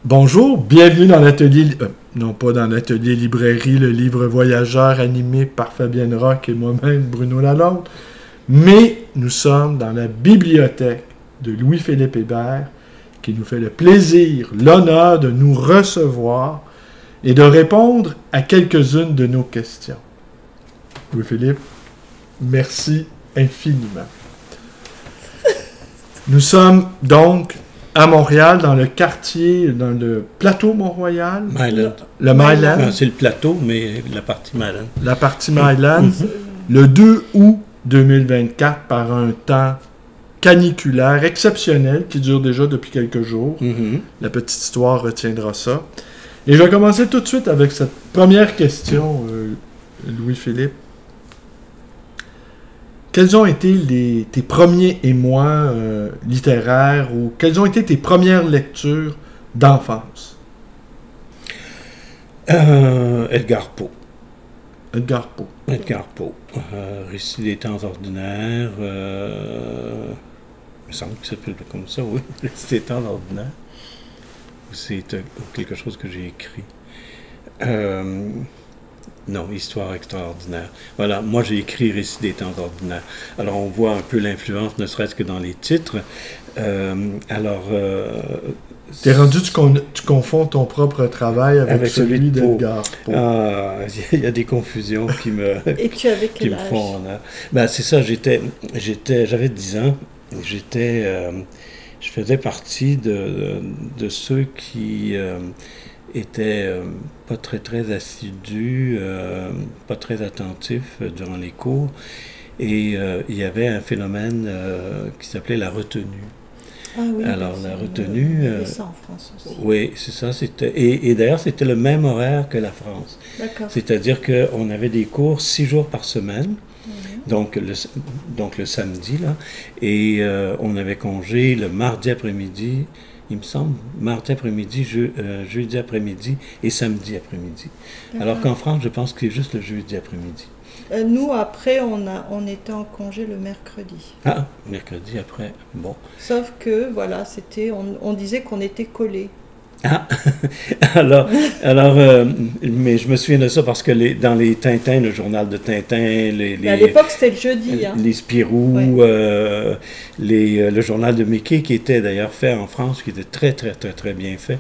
Bonjour, bienvenue dans l'atelier, non pas dans l'atelier librairie, le livre voyageur animé par Fabienne Roch et moi-même, Bruno Lalonde, mais nous sommes dans la bibliothèque de Louis-Philippe Hébert, qui nous fait le plaisir, l'honneur de nous recevoir et de répondre à quelques-unes de nos questions. Louis-Philippe, merci infiniment. Nous sommes donc à Montréal, dans le quartier, dans le plateau Mont-Royal. Myland. Le Myland. C'est le plateau, mais la partie Myland. La partie Myland. Le 2 août 2024, par un temps caniculaire exceptionnel qui dure déjà depuis quelques jours. La petite histoire retiendra ça. Et je vais commencer tout de suite avec cette première question, Louis-Philippe. Quels ont été tes premiers émois littéraires ou quelles ont été tes premières lectures d'enfance? Edgar Poe. Edgar Poe. Edgar Poe. Récit des temps ordinaires. Il me semble que ça s'appelle comme ça, oui. Récit des temps ordinaires. C'est quelque chose que j'ai écrit. Non, Histoire extraordinaire. Voilà, moi j'ai écrit Récit des temps ordinaires. Alors on voit un peu l'influence, ne serait-ce que dans les titres. T'es rendu, tu confonds ton propre travail avec celui d'Edgar Poe. Ah, il y a des confusions qui me, Et tu avais qui quel me âge? font honneur. Ben, c'est ça, j'avais 10 ans. Je faisais partie de ceux qui étaient pas très assidus, pas très attentifs durant les cours. Et il y avait un phénomène qui s'appelait la retenue. Ah oui, alors, la retenue... Il y avait ça en France aussi. Oui, c'est ça. Et d'ailleurs, c'était le même horaire que la France. D'accord. C'est-à-dire qu'on avait des cours 6 jours par semaine, donc le samedi, là, et on avait congé le mardi après-midi, il me semble, mardi après-midi, jeudi après-midi et samedi après-midi. Alors qu'en France, je pense que c'est juste le jeudi après-midi. Nous, après, on était en congé le mercredi. Ah, mercredi après, bon. Sauf que, voilà, on disait qu'on était collés. Ah, mais je me souviens de ça parce que dans les Tintins, le journal de Tintin, à l'époque, c'était le jeudi. Les Spirou, ouais. Le journal de Mickey, qui était d'ailleurs fait en France, qui était très bien fait,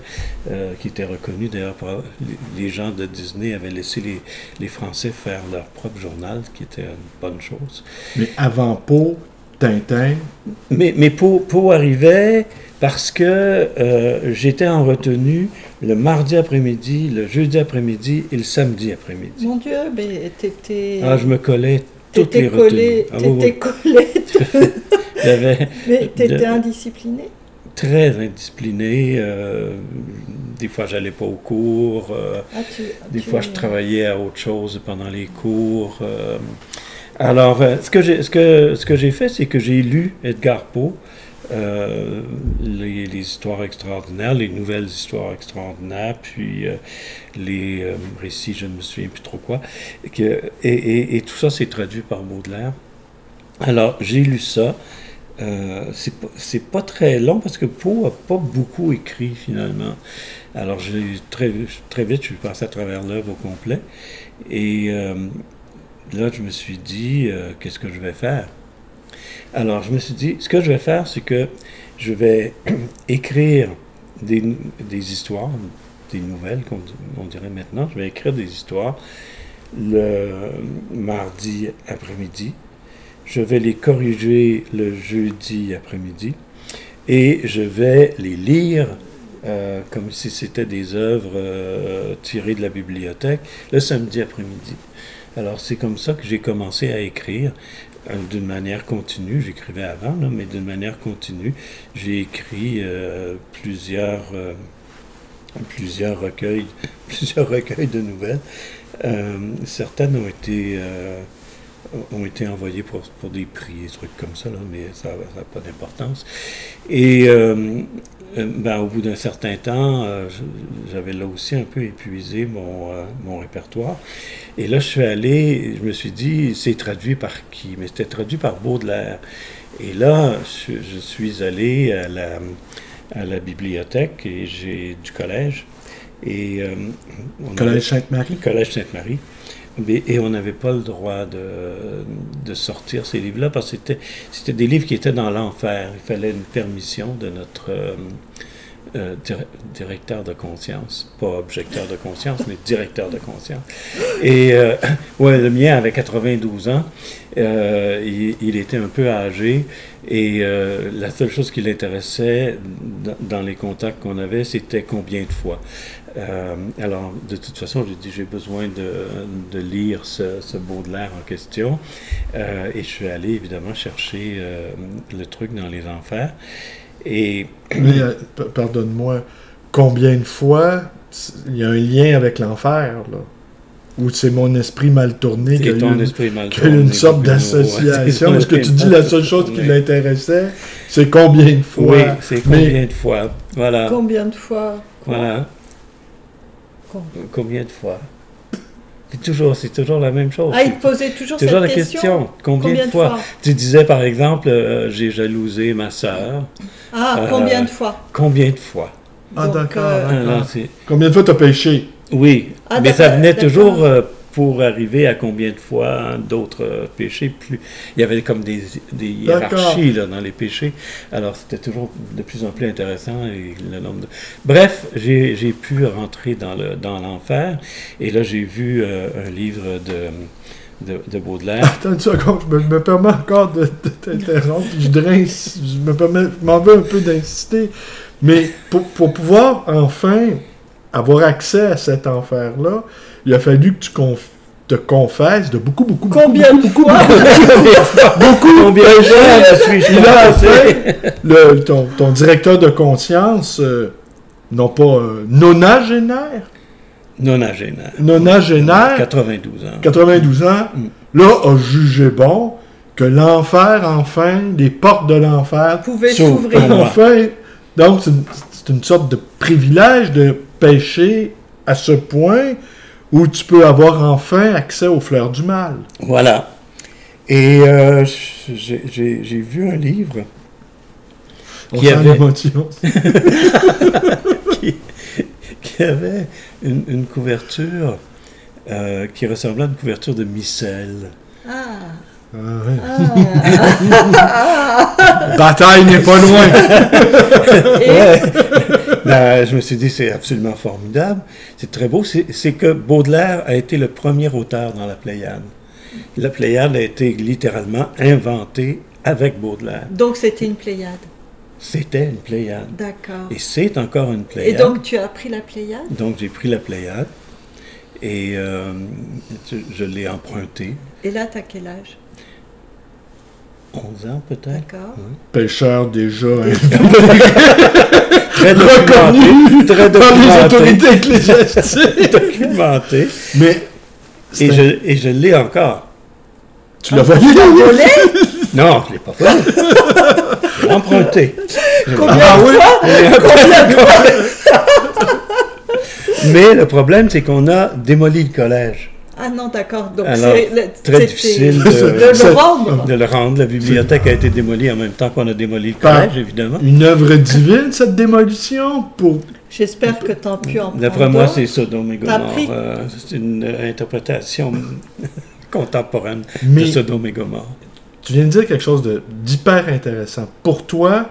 qui était reconnu d'ailleurs par les gens de Disney avaient laissé les Français faire leur propre journal, qui était une bonne chose. Mais avant Poe, Tintin... Mais Poe arrivait... Parce que j'étais en retenue le mardi après-midi, le jeudi après-midi et le samedi après-midi. Mon Dieu, mais t'étais... Ah, je me collais toutes les retenues. T'étais collé. Mais t'étais indiscipliné? Très indiscipliné. Des fois, j'allais pas au cours. Des fois, je travaillais à autre chose pendant les cours. Alors, ce que j'ai fait, c'est que j'ai lu Edgar Poe. Les histoires extraordinaires, les nouvelles histoires extraordinaires, puis les récits, je ne me souviens plus trop quoi, et tout ça s'est traduit par Baudelaire. Alors, j'ai lu ça. C'est pas très long parce que Poe n'a pas beaucoup écrit finalement. Alors, très vite, je suis passé à travers l'œuvre au complet. Et là, je me suis dit, qu'est-ce que je vais faire? Alors, je me suis dit, ce que je vais faire, c'est que je vais écrire des histoires, des nouvelles, on dirait maintenant. Je vais écrire des histoires le mardi après-midi. Je vais les corriger le jeudi après-midi. Et je vais les lire comme si c'était des œuvres tirées de la bibliothèque le samedi après-midi. Alors, c'est comme ça que j'ai commencé à écrire. D'une manière continue, j'écrivais avant, là, mais d'une manière continue, j'ai écrit plusieurs recueils de nouvelles. Certaines ont été envoyées pour des prix, des trucs comme ça, là, mais ça n'a pas d'importance. Et au bout d'un certain temps, j'avais là aussi un peu épuisé mon répertoire. Et là, je me suis dit, c'est traduit par qui? Mais c'était traduit par Baudelaire. Et là, je suis allé à la bibliothèque et du collège. Et, Collège Sainte-Marie. Collège Sainte-Marie. Et on n'avait pas le droit de sortir ces livres-là parce que c'était des livres qui étaient dans l'enfer. Il fallait une permission de notre directeur de conscience. Pas objecteur de conscience, mais directeur de conscience. Et ouais, le mien avait 92 ans. Il était un peu âgé. Et la seule chose qui l'intéressait dans les contacts qu'on avait, c'était combien de fois. Alors, de toute façon, j'ai dit, j'ai besoin de lire ce Baudelaire en question. Et je suis allé, évidemment, chercher le truc dans les enfers. Et... Mais, pardonne-moi, combien de fois il y a un lien avec l'enfer, là? Ou c'est mon esprit mal tourné qui a une sorte d'association? Est-ce que tu dis la seule chose qui l'intéressait, c'est combien de fois? Oui, c'est combien de fois. Voilà. Combien de fois? Voilà. Combien de fois? C'est toujours la même chose. Ah, il te posait toujours cette la question. Combien de fois? Tu disais, par exemple, j'ai jalousé ma sœur. Ah, combien de fois? Combien de fois? Ah, d'accord. Combien de fois tu as péché? Oui, mais ça venait toujours pour arriver à combien de fois d'autres péchés. Il y avait comme des hiérarchies là, dans les péchés. Alors, c'était toujours de plus en plus intéressant. Et le nombre Bref, j'ai pu rentrer dans l'enfer. Et là, j'ai vu un livre de Baudelaire. Attends une seconde, je me permets encore de t'interrompre. Je m'en veux un peu d'insister. Mais pour pouvoir enfin avoir accès à cet enfer-là, il a fallu que tu te confesses de beaucoup. Combien de fois? Beaucoup. Combien de fois suis-je confessé? Ton directeur de conscience, non pas nonagénaire. Nonagénaire. 92 ans. 92 ans. Là, a jugé bon que l'enfer, enfin, les portes de l'enfer pouvaient s'ouvrir. Enfin, donc, c'est une sorte de privilège de pécher à ce point où tu peux avoir enfin accès aux fleurs du mal. Voilà. Et j'ai vu un livre qui avait qui avait une couverture qui ressemblait à une couverture de micelle. Bataille n'est pas loin. Je me suis dit, c'est absolument formidable. C'est très beau. C'est que Baudelaire a été le premier auteur dans la Pléiade. La Pléiade a été littéralement inventée avec Baudelaire. Donc c'était une Pléiade. C'était une Pléiade. D'accord. Et c'est encore une Pléiade. Et donc tu as pris la Pléiade? Donc j'ai pris la Pléiade et je l'ai empruntée. Et là, tu as quel âge? 11 ans peut-être. D'accord. Pêcheur déjà. Très reconnu par les autorités ecclésiastiques. Documenté. Mais et je l'ai encore. Tu l'as volé? Non, je ne l'ai pas volé. Je l'ai emprunté. Combien de fois? Mais le problème, c'est qu'on a démoli le collège. Ah non, d'accord. Donc c'est très difficile de le rendre. La bibliothèque a été démolie en même temps qu'on a démoli le collège, évidemment. Une œuvre divine, cette démolition? J'espère que tu as pu en prendre. D'après moi, c'est Sodome et Gomorrhe. C'est une interprétation contemporaine de Sodome et Gomorrhe. Tu viens de dire quelque chose d'hyper intéressant. Pour toi,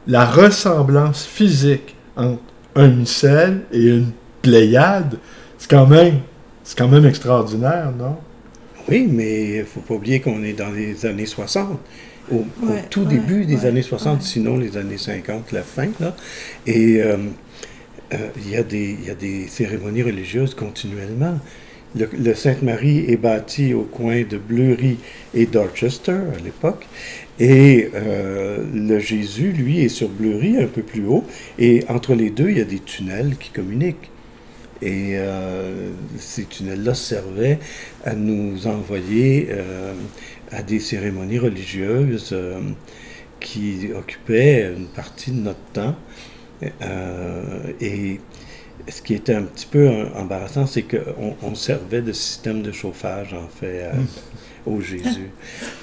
la ressemblance physique entre un micelle et une Pléiade, c'est quand même extraordinaire, non? Oui, mais il ne faut pas oublier qu'on est dans les années 60, au tout début des années 60, sinon les années 50, la fin, là. Et il y a des cérémonies religieuses continuellement. Le Sainte-Marie est bâti au coin de Bleury et Dorchester à l'époque. Et le Jésus, lui, est sur Bleury, un peu plus haut. Et entre les deux, il y a des tunnels qui communiquent. Et ces tunnels-là servaient à nous envoyer à des cérémonies religieuses qui occupaient une partie de notre temps. Et ce qui était un petit peu embarrassant, c'est qu'on servait de système de chauffage, en fait, au Jésus.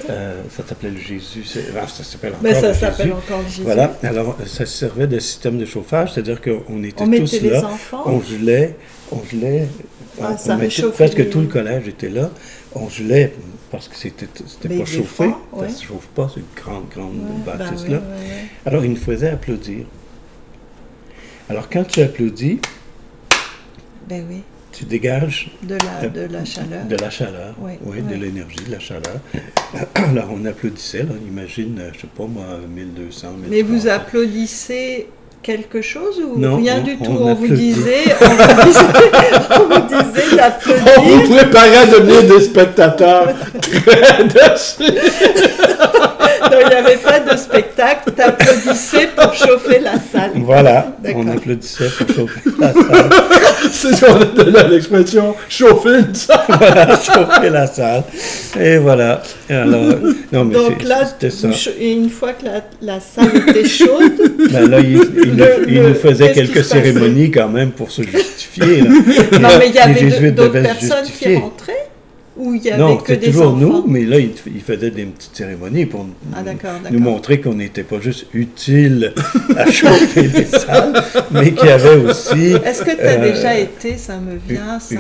Ça s'appelait le Jésus. Ça s'appelle encore Mais ça le s'appelle Jésus. encore le Jésus. Voilà. Alors, ça servait de système de chauffage, c'est-à-dire qu'on était On tous mettait les là, enfants. on gelait, Ah, ça mettait- réchauffait presque les- tout le collège était là. On gelait parce que c'était Mais pas il chauffé. fait froid, Ça ouais. ne se chauffe pas, c'est une grande Ouais, bâtisse ouais, là. ouais. Alors, il nous faisait applaudir. Alors, quand tu applaudis, Ben oui, tu dégages de la chaleur. de la chaleur, Oui, oui, oui. de l'énergie, de la chaleur. Alors, on applaudissait, là, imagine, je sais pas moi, 1200, 1300. Mais vous applaudissez quelque chose ou Non, rien on- du tout? on On vous applaudit. disait, on vous disait On d'applaudir. vous préparait à devenir des spectateurs très dessus. Non, il n'y avait pas de spectacle. T'applaudissais pour chauffer la salle. Voilà, D'accord. on applaudissait pour chauffer la salle. C'est ce qu'on appelle là l'expression chauffer une salle. Voilà, chauffer la salle. Et voilà. Alors, non, mais Donc là, c'était ça. et une fois que la salle était chaude, Ben là, il nous faisait qu'est-ce qui quelques se passait? cérémonies quand même pour se justifier. Là. non, mais il y Les avait Jésuites d'autres devaient se personnes qui justifier. rentraient ou il y avait Non, que c'était des toujours enfants? nous, mais là, il faisait des petites cérémonies pour Ah, d'accord, nous d'accord. montrer qu'on n'était pas juste utile à chauffer les salles, mais qu'il y avait aussi Est-ce que tu as déjà été, ça me vient, ça,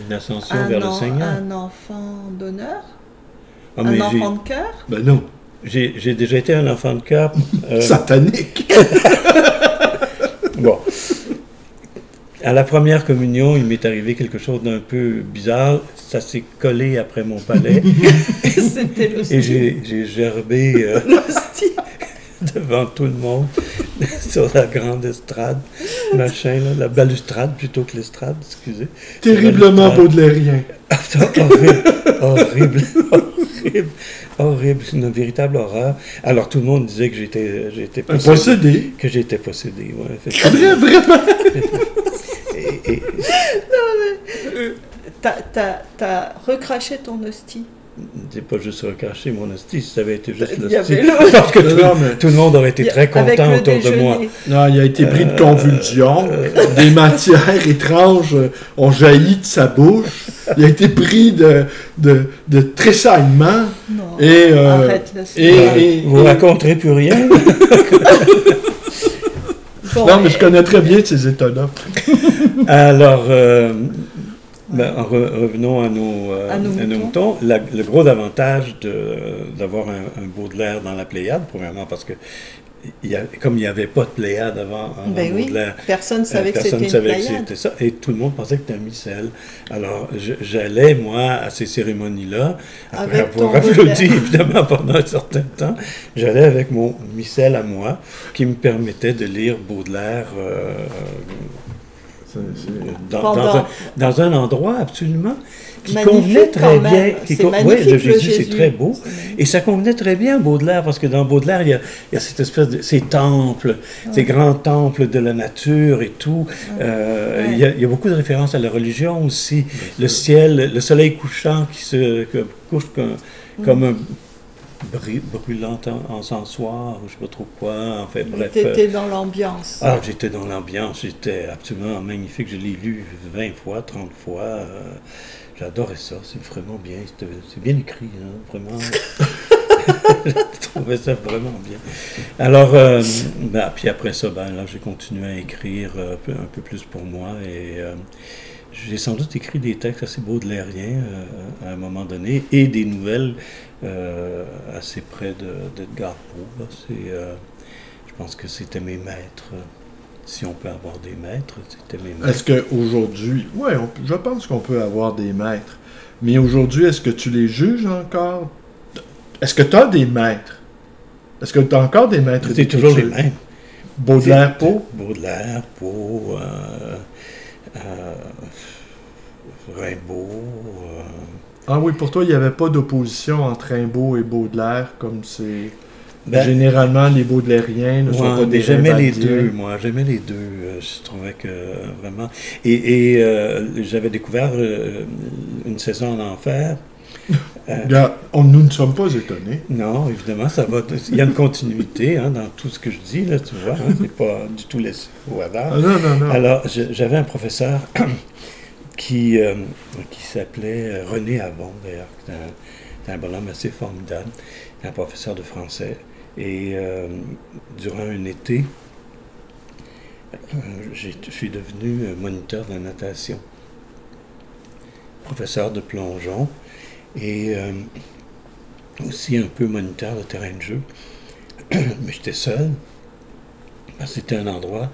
une ascension vers le Seigneur. un enfant d'honneur? Ah, mais Un enfant de cœur? Ben non, j'ai déjà été un enfant de cœur. satanique. Bon. À la première communion, il m'est arrivé quelque chose d'un peu bizarre. Ça s'est collé après mon palais. C'était l'hostie. Et j'ai gerbé L'hostie. devant tout le monde sur la grande estrade, machin, là, la balustrade plutôt que l'estrade, excusez. Terriblement La balustrade. baudelairien. Horrible, horrible, c'est une véritable horreur. Alors tout le monde disait que j'étais Un possédé. que j'étais possédé, ouais, effectivement. Vraiment. Et- T'as recraché ton hostie. J'ai pas juste recraché mon hostie, si ça avait été juste Il y l'hostie. avait le- Parce que Non, mais- tout le monde aurait été très Avec content le autour de moi. déjeuner. Non, il a été pris de convulsions. Des matières étranges ont jailli de sa bouche. Il a été pris de tressaillements. Non, Et, arrête là. Vous raconterez plus rien. Bon, Non, mais je connais très bien ces états-là. Alors, revenons à nos moutons. Le gros avantage d'avoir un Baudelaire dans la Pléiade, premièrement, parce que comme il n'y avait pas de Pléiade avant Ben oui, Baudelaire, personne ne savait que personne c'était ne savait une que pléiade. c'était ça, et tout le monde pensait que c'était un missel. Alors, j'allais, moi, à ces cérémonies-là, après Avec avoir ton applaudi, Baudelaire. évidemment, pendant un certain temps, j'allais avec mon missel à moi, qui me permettait de lire Baudelaire dans un endroit absolument qui Magnifique convenait très quand même. bien. C'est Oui, magnifique, le le Jésus, c'est Jésus. très beau. C'est magnifique. Et ça convenait très bien à Baudelaire, parce que dans Baudelaire, il y a cette espèce de... ces temples, ces grands temples de la nature et tout. Il y a beaucoup de références à la religion aussi. Le ciel, le soleil couchant qui couche comme un brûlant encensoir, je ne sais pas trop quoi, en fait, bref. T'étais dans l'ambiance. Ah, j'étais dans l'ambiance, j'étais absolument magnifique, je l'ai lu 20 fois, 30 fois, j'adorais ça, c'est vraiment bien, c'est bien écrit, hein, vraiment. Je trouvais ça vraiment bien. Alors, puis après ça, là, j'ai continué à écrire un peu plus pour moi, et j'ai sans doute écrit des textes assez baudelairiens à un moment donné, et des nouvelles assez près d'Edgar Poe. Je pense que c'était mes maîtres. Si on peut avoir des maîtres, c'était mes maîtres. Est-ce qu'aujourd'hui, oui, je pense qu'on peut avoir des maîtres, mais aujourd'hui, est-ce que tu les juges encore? Est-ce que tu as des maîtres? Est-ce que tu as encore des maîtres? C'est toujours les mêmes. Baudelaire, Poe? Baudelaire, Poe, Rimbaud. Ah oui, pour toi, il n'y avait pas d'opposition entre Rimbaud et Baudelaire, comme c'est... Ben, généralement, les baudelairiens ne sont pas des j'aimais les rivaliers. deux, moi. J'aimais les deux. Je trouvais que vraiment... Et j'avais découvert une saison en enfer. Regarde, nous ne sommes pas étonnés. Non, évidemment, ça va... Il y a une continuité dans tout ce que je dis, là, tu vois. C'est pas du tout laissé au hasard. Ah, non. Alors, j'avais un professeur qui s'appelait René Avon, d'ailleurs. C'est un bonhomme assez formidable, un professeur de français. Et durant un été, je suis devenu moniteur de natation, professeur de plongeon et aussi un peu moniteur de terrain de jeu. Mais j'étais seul, parce que c'était un endroit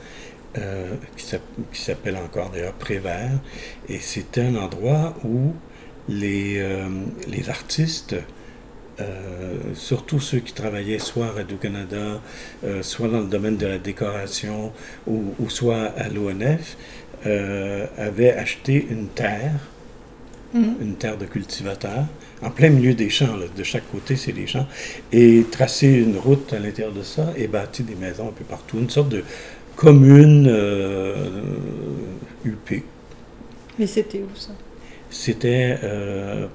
qui s'appelle encore d'ailleurs Prévert, et c'était un endroit où les artistes, surtout ceux qui travaillaient soit à Radio-Canada, soit dans le domaine de la décoration, ou soit à l'ONF, avaient acheté une terre de cultivateur, en plein milieu des champs, là. De chaque côté, c'est des champs, et tracé une route à l'intérieur de ça, et bâti des maisons un peu partout, une sorte de commune huppée. Mais c'était où ça? C'était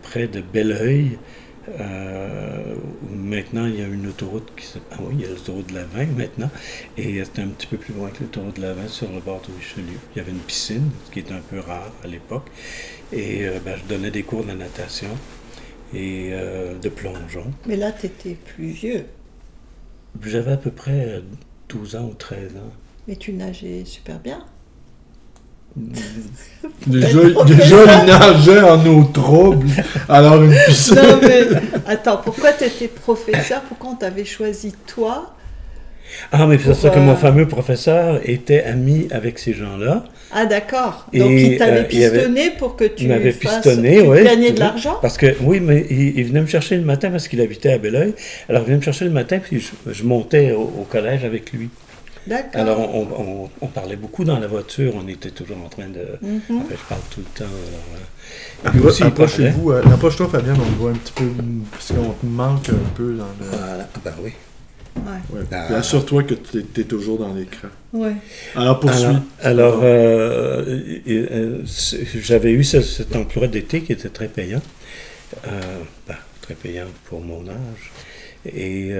près de Belleuil. Maintenant, il y a une autoroute qui s'appelle... Ah oui, il y a l'autoroute de la Vin maintenant, et c'était un petit peu plus loin que l'autoroute de la Vin, sur le bord du Richelieu. Il y avait une piscine, ce qui était un peu rare à l'époque, et je donnais des cours de natation et de plongeon. Mais là, tu étais plus vieux. J'avais à peu près 12 ans ou 13 ans. Mais tu nageais super bien. Déjà, il nageait en eau trouble, alors une piscine. Non, mais attends, pourquoi tu étais professeur? Pourquoi on t'avait choisi toi? Ah, mais c'est ça que mon fameux professeur était ami avec ces gens-là. Ah, d'accord. Donc, il t'avait pistonné pour que tu gagnais de l'argent? Parce que, oui, mais il venait me chercher le matin parce qu'il habitait à Belleuil. Alors, il venait me chercher le matin, puis je montais au collège avec lui. D'accord. Alors, on parlait beaucoup dans la voiture, on était toujours en train de... Enfin, je parle tout le temps. Puis aussi, approchez-vous, approche-toi, Fabien, on te voit un petit peu, parce qu'on te manque un peu dans le... Voilà, ben oui. Ouais. Puis assure-toi que tu es toujours dans l'écran. Ouais. Alors, poursuis. Alors, j'avais eu cet emploi d'été qui était très payant. Très payant pour mon âge. Et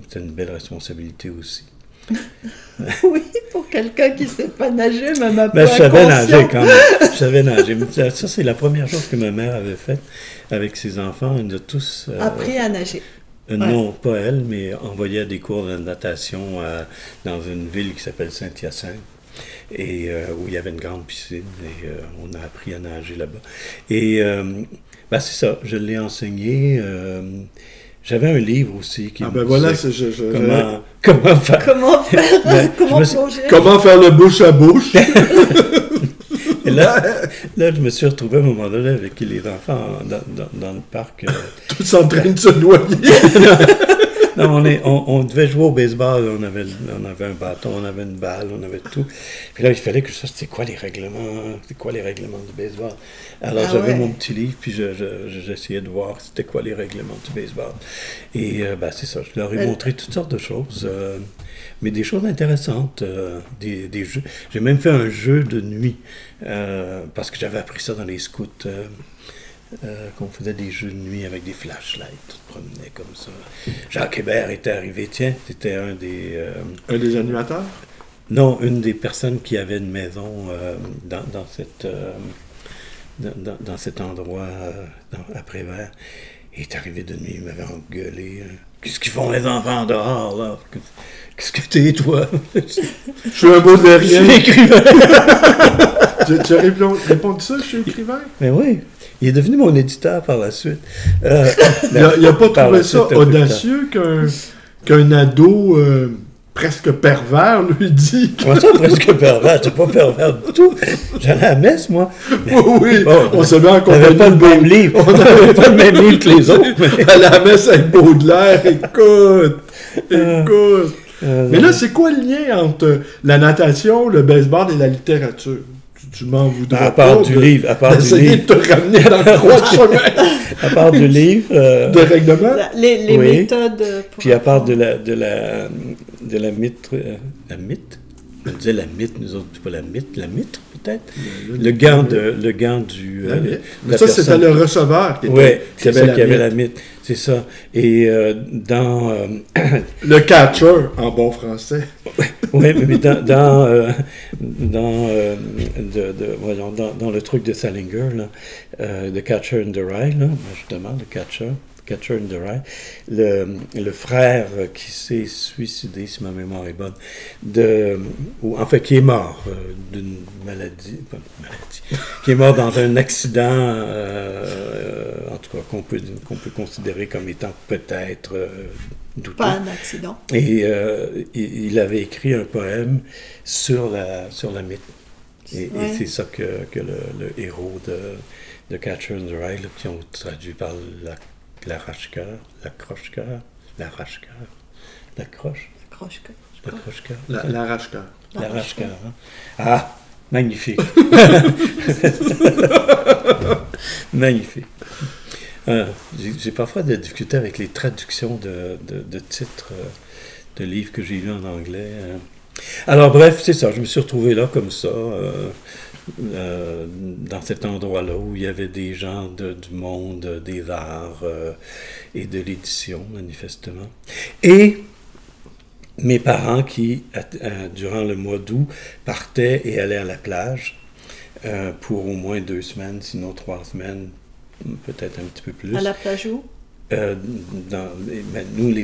c'était une belle responsabilité aussi. Oui, pour quelqu'un qui ne sait pas nager, même un peu Je savais inconscient. nager quand même. Je savais nager. Ça, c'est la première chose que ma mère avait faite avec ses enfants. Elle nous a tous... appris à nager. Non, pas elle, mais envoyait des cours de natation dans une ville qui s'appelle Saint-Hyacinthe, et où il y avait une grande piscine, et on a appris à nager là-bas. Et c'est ça, je l'ai enseigné. J'avais un livre aussi qui me voilà, comment faire comment plonger. Comment faire le bouche à bouche. Et là, je me suis retrouvé à un moment donné avec les enfants dans le parc. Tous en train de se noyer. Non, on devait jouer au baseball. On avait un bâton, on avait une balle, on avait tout. Puis là, il fallait que je sache c'est quoi les règlements du baseball. Alors, j'avais mon petit livre, puis j'essayais de voir c'était quoi les règlements du baseball. Et c'est ça, je leur ai montré toutes sortes de choses, mais des choses intéressantes, des jeux. J'ai même fait un jeu de nuit, parce que j'avais appris ça dans les scouts. Qu'on faisait des jeux de nuit avec des flashlights, tout promenait comme ça. Jacques Hébert était arrivé, tiens, c'était un des... Un des animateurs? Non, une des personnes qui avait une maison dans cet endroit à Prévert. Il est arrivé de nuit, il m'avait engueulé. Qu'est-ce qu'ils font les enfants dehors, là? Qu'est-ce que t'es, toi? Je suis un beau derrière. Je suis écrivain. Tu as répondu ça, je suis écrivain? Mais oui. Il est devenu mon éditeur par la suite. Il n'a pas trouvé ça audacieux qu'un ado presque pervers lui dit que... Comment ça, presque pervers? J'étais pas pervers du tout. J'allais à la messe, moi. Mais... Oui, on savait en compagnie. On n'avait pas le même livre. On n'avait pas le même livre que les autres. Mais... À la messe avec Baudelaire, écoute. Mais là, c'est quoi le lien entre la natation, le baseball et la littérature? Tu m'en voudras à part du livre. D'essayer de te ramener dans le droit de chemin. À part du livre. De règlement. Les méthodes. Puis à part de la mythe. La mythe? On disait la mythe, nous autres, pas la mitre peut-être? Le gant du... Mais ça, c'était le receveur qui c'est ça qui avait la mythe. C'est ça. Et dans... le catcher, en bon français. Oui, mais dans le truc de Salinger, là, The Catcher in the Rye, là, justement, le catcher, Catcher in the Rye, le frère qui s'est suicidé, si ma mémoire est bonne, ou en fait qui est mort d'une maladie, pas une maladie, qui est mort dans un accident, en tout cas qu'on peut considérer comme étant peut-être douteux. Pas un accident. Et il avait écrit un poème sur la mythe. Et c'est ça que le héros de Catcher in the Rye, là, qui ont traduit par l'arrache-cœur, l'arrache-cœur, la croche-cœur. L'arrache-cœur. L'arrache-cœur. Hein? Ah, magnifique. Magnifique. J'ai parfois des difficultés avec les traductions de titres de livres que j'ai lus en anglais. Alors bref, c'est ça, je me suis retrouvé là comme ça, dans cet endroit-là où il y avait des gens du monde des arts et de l'édition, manifestement. Et mes parents qui, durant le mois d'août, partaient et allaient à la plage pour au moins 2 semaines, sinon 3 semaines, peut-être un petit peu plus. À la plage où? Nous,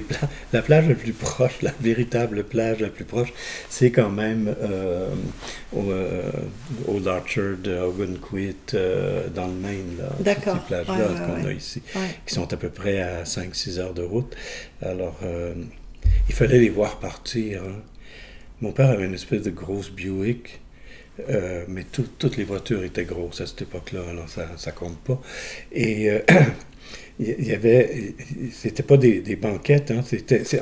la plage la plus proche, la véritable plage la plus proche, c'est quand même Old Orchard, Ogunquit, dans le Maine, là. D'accord. Ces plages-là qu'on a ici, qui sont à peu près à 5-6 heures de route. Alors, il fallait les voir partir. Hein. Mon père avait une espèce de grosse Buick, mais toutes les voitures étaient grosses à cette époque-là, alors ça compte pas. Et il y avait, c'était pas des banquettes, hein, en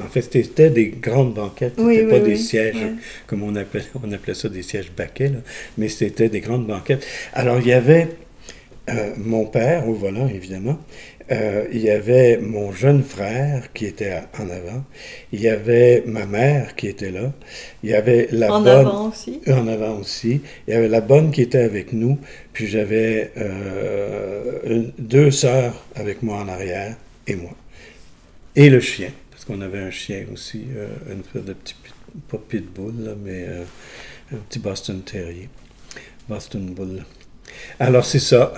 fait c'était des grandes banquettes, c'était pas des sièges, comme on appelait ça des sièges baquets, là, mais c'était des grandes banquettes. Alors il y avait mon père au volant, évidemment, il y avait mon jeune frère qui était en avant, il y avait ma mère qui était là, il y avait la bonne... avant aussi? En avant aussi. Il y avait la bonne qui était avec nous, puis j'avais 2 sœurs avec moi en arrière, et moi. Et le chien, parce qu'on avait un chien aussi, une espèce de petit, pas pitbull, là, mais un petit Boston Terrier, Boston Bull. Alors, c'est ça.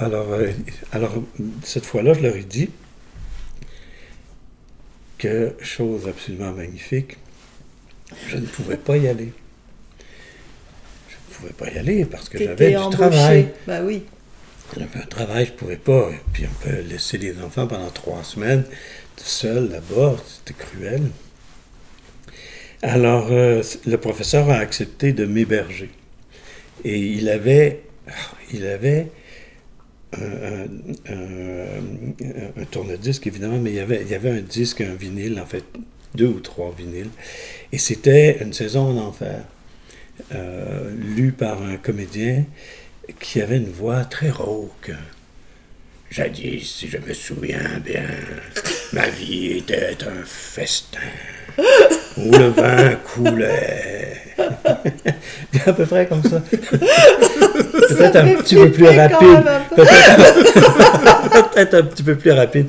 Alors, cette fois-là, je leur ai dit que, chose absolument magnifique, je ne pouvais pas y aller. Je ne pouvais pas y aller parce que j'avais du travail. Ben oui. J'avais un travail, je ne pouvais pas. Et puis, on peut laisser les enfants pendant 3 semaines, tout seul là-bas. C'était cruel. Alors, le professeur a accepté de m'héberger. Et il avait un tourne-disque, évidemment, mais il y avait un disque, un vinyle, en fait, 2 ou 3 vinyles. Et c'était Une saison en enfer, lu par un comédien qui avait une voix très rauque. Jadis, si je me souviens bien, ma vie était un festin où le vin coulait. À peu près comme ça. Peut-être un petit peu plus rapide. Peut-être un petit peu plus rapide.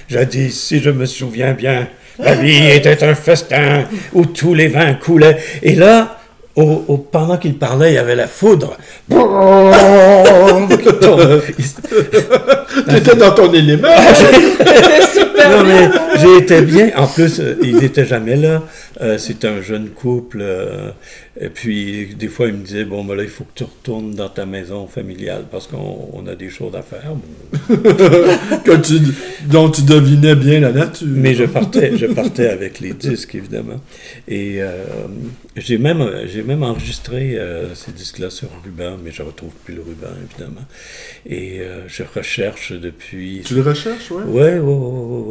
Jadis, si je me souviens bien, ma vie était un festin où tous les vins coulaient. Et là, pendant qu'il parlait, il y avait la foudre. Tu étais dans ton élément. Non, mais j'ai été bien. En plus, il n'était jamais là. C'était un jeune couple. Et puis, des fois, il me disait, bon, ben là, il faut que tu retournes dans ta maison familiale parce qu'on a des choses à faire. Dont tu devinais bien la nature. Mais je partais avec les disques, évidemment. Et j'ai même enregistré ces disques-là sur ruban, mais je ne retrouve plus le ruban, évidemment. Et je recherche depuis... Tu le recherches, oui?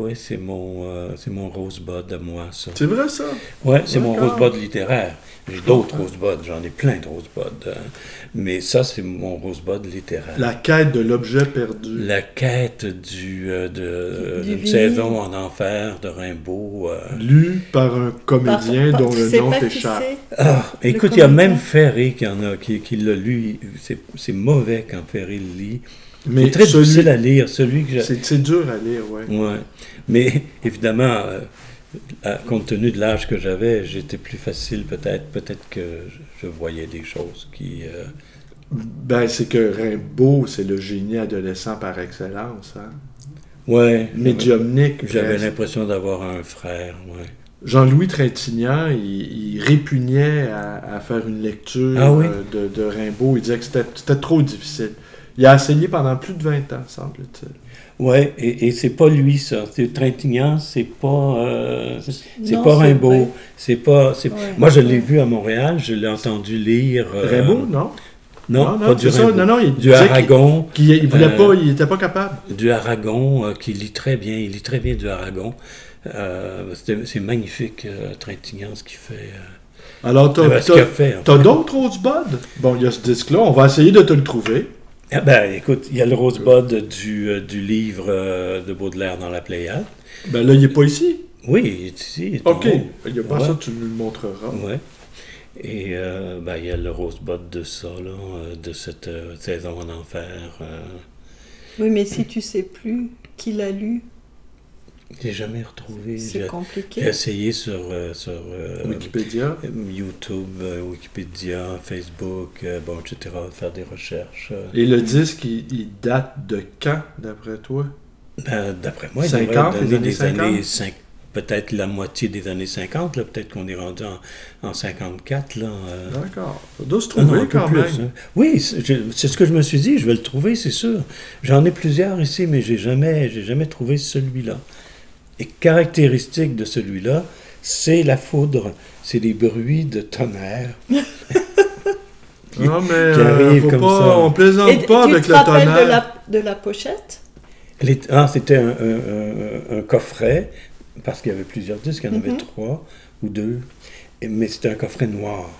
Oui, c'est mon Rosebud à moi, ça. C'est vrai, ça? Oui, c'est mon Rosebud littéraire. J'ai d'autres Rosebuds, j'en ai plein de Rosebuds. Mais ça, c'est mon Rosebud littéraire. La quête de l'objet perdu. La quête d'une saison en enfer de Rimbaud. Lu par un comédien dont le nom t'échappe. Écoute, il y a même Ferré qui l'a lu. C'est mauvais quand Ferré le lit. C'est très difficile à lire. C'est dur à lire, oui. Ouais. Mais évidemment, compte tenu de l'âge que j'avais, j'étais plus facile peut-être. Peut-être que je voyais des choses qui... Ben, c'est que Rimbaud, c'est le génie adolescent par excellence. Hein? Ouais. médiumnique. J'avais l'impression d'avoir un frère, ouais. Jean-Louis Trintignant, il répugnait à faire une lecture de Rimbaud. Il disait que c'était trop difficile. Il a essayé pendant plus de 20 ans, semble-t-il. Oui, et c'est pas lui, ça. Trintignant, c'est pas Non, Rimbaud. C'est pas... Ouais, Moi, je l'ai vu à Montréal, je l'ai entendu lire... Rimbaud, non? Non, pas du Rimbaud. Non, il du Aragon. Il voulait pas, il était pas capable. Du Aragon, qui lit très bien. Il lit très bien du Aragon. C'est magnifique, Trintignant, ce qu'il fait. Alors, t'as d'autres Rosebud? Bon, il y a ce disque-là. On va essayer de te le trouver. Ah ben, écoute, il y a le Rosebud du livre de Baudelaire dans la Pléiade. Ben là, il n'est pas ici. Oui, il est ici. OK. Il n'y a pas ça, tu nous le montreras. Oui. Et il y a le Rosebud de ça, là, de cette saison en enfer. Oui, mais si tu sais plus qui l'a lu, j'ai jamais retrouvé. C'est compliqué. J'ai essayé sur Wikipédia, YouTube, Wikipédia, Facebook, etc., faire des recherches. Et le disque, il date de quand, d'après toi? Ben, d'après moi, 50, il devrait les années 50? Peut-être la moitié des années 50, là, peut-être qu'on est rendu en 54. Là, D'accord. Ça doit se trouver quand même. Plus, hein. Oui, c'est ce que je me suis dit, je vais le trouver, c'est sûr. J'en ai plusieurs ici, mais j'ai jamais trouvé celui-là. Et caractéristique de celui-là, c'est la foudre, c'est les bruits de tonnerre. Non, mais faut pas, on plaisante pas avec le tonnerre. De la pochette? C'était un coffret, parce qu'il y avait plusieurs disques, il y en avait 3 ou 2, mais c'était un coffret noir.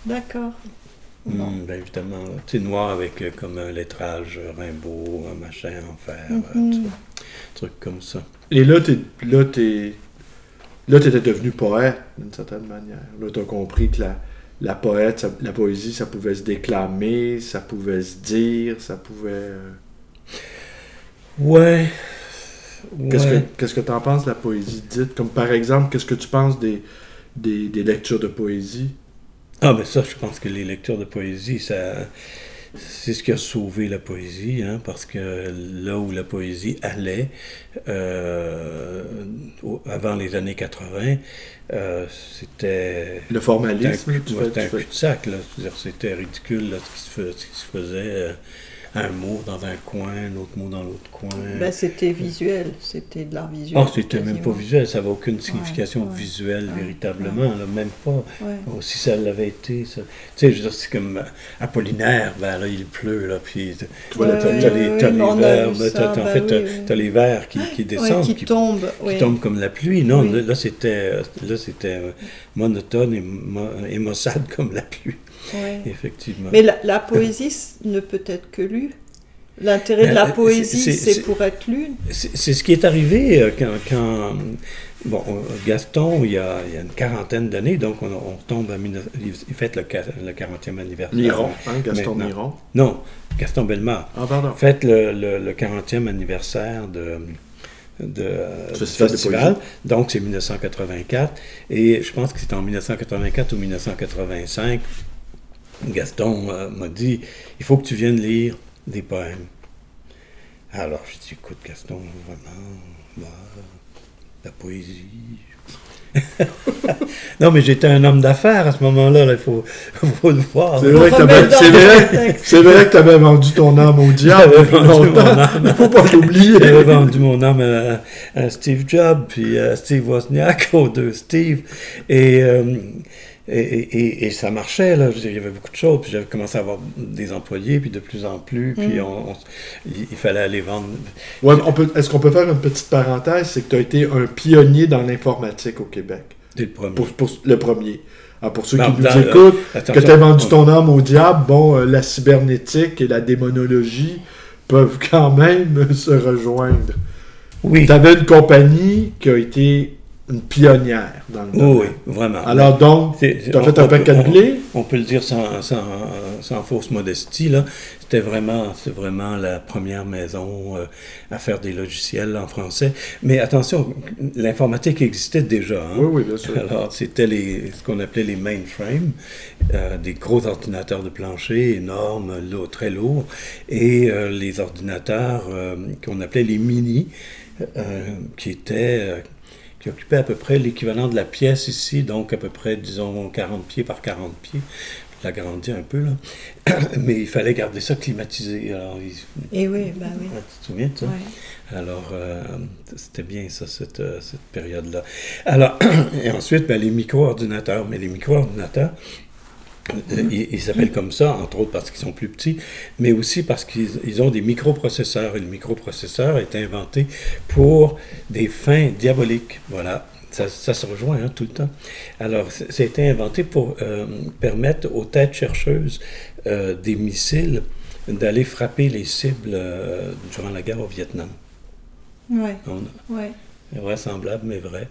D'accord. Ben évidemment, c'est noir avec comme un lettrage Rimbaud, un machin en fer, un truc comme ça. Et là, t'étais devenu poète, d'une certaine manière. Là, t'as compris que la poésie, ça pouvait se déclamer, ça pouvait se dire, ça pouvait... Ouais. Qu'est-ce que t'en penses de la poésie dite? Comme par exemple, qu'est-ce que tu penses des lectures de poésie? Ah, ben ça, je pense que les lectures de poésie, c'est ce qui a sauvé la poésie, hein, parce que là où la poésie allait, avant les années 80, c'était... Le formalisme, c'était un cul-de-sac, là. C'était ridicule, là, ce qui se faisait... un mot dans un coin, un autre mot dans l'autre coin. Ben, c'était visuel, c'était de l'art visuel. Oh, c'était même pas visuel, ça n'avait aucune signification visuelle véritablement, là, même pas. Oh, si ça l'avait été, ça... Tu sais, je veux dire, c'est comme Apollinaire, ben là, il pleut, là, puis t'as les vers qui descendent, qui tombent comme la pluie. Non, là, c'était monotone et maussade comme la pluie. Ouais. Effectivement. Mais la poésie ne peut être que lue. L'intérêt de la poésie, c'est pour être lue. C'est ce qui est arrivé quand Gaston, il y a une quarantaine d'années, donc on tombe à... Il fête le 40e anniversaire. Miron, Gaston Miron. Non, Gaston Bellemare. Ah, pardon. Fête le 40e anniversaire du festival, donc c'est 1984, et je pense que c'est en 1984 ou 1985, Gaston m'a dit, il faut que tu viennes lire des poèmes. Alors, je dis, écoute, Gaston, vraiment, la poésie... Non, mais j'étais un homme d'affaires à ce moment-là, il faut le voir. C'est vrai que tu avais vendu ton âme au diable. Il ne faut pas l'oublier. J'avais vendu mon âme à Steve Jobs, puis à Steve Wozniak, aux deux Steve. Et ça marchait, là. Je veux dire, il y avait beaucoup de choses, puis j'avais commencé à avoir des employés, puis de plus en plus, puis il fallait aller vendre. Ouais, est-ce qu'on peut faire une petite parenthèse? C'est que tu as été un pionnier dans l'informatique au Québec. Dès le premier. Pour le premier. Alors pour ceux qui nous écoutent, que tu as vendu ton âme au diable, la cybernétique et la démonologie peuvent quand même se rejoindre. Oui. Tu avais une compagnie qui a été une pionnière dans le domaine. Oui, vraiment. Alors donc, tu as fait un paquet de blé? On peut le dire sans fausse modestie, là. C'est vraiment la première maison à faire des logiciels en français. Mais attention, l'informatique existait déjà. Hein? Oui, bien sûr. Alors, c'était ce qu'on appelait les mainframes, des gros ordinateurs de plancher énormes, très lourds, et les ordinateurs qu'on appelait les mini, qui occupait à peu près l'équivalent de la pièce ici, donc à peu près, disons, 40 pieds par 40 pieds. Je l'agrandis un peu, là. Mais il fallait garder ça climatisé. Alors, Et oui, bah oui. Tu te souviens de ça? Ouais. Alors, c'était bien ça, cette période-là. Alors, et ensuite, les micro-ordinateurs. Mais les micro-ordinateurs, ils s'appellent comme ça, entre autres parce qu'ils sont plus petits, mais aussi parce qu'ils ont des microprocesseurs. Et le microprocesseur est inventé pour des fins diaboliques. Voilà. Ça se rejoint tout le temps. Alors, ça a été inventé pour permettre aux têtes chercheuses des missiles d'aller frapper les cibles durant la guerre au Vietnam. Ouais. Ouais. Vraisemblable, mais vrai.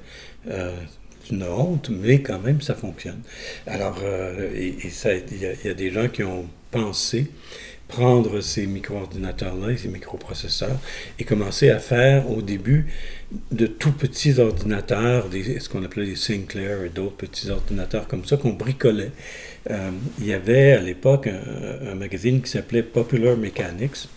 C'est une honte, mais quand même, ça fonctionne. Alors, il y a des gens qui ont pensé prendre ces micro-ordinateurs-là, ces microprocesseurs, et commencer à faire, au début, de tout petits ordinateurs, ce qu'on appelait des Sinclair et d'autres petits ordinateurs comme ça, qu'on bricolait. Il y avait, à l'époque, un magazine qui s'appelait Popular Mechanics,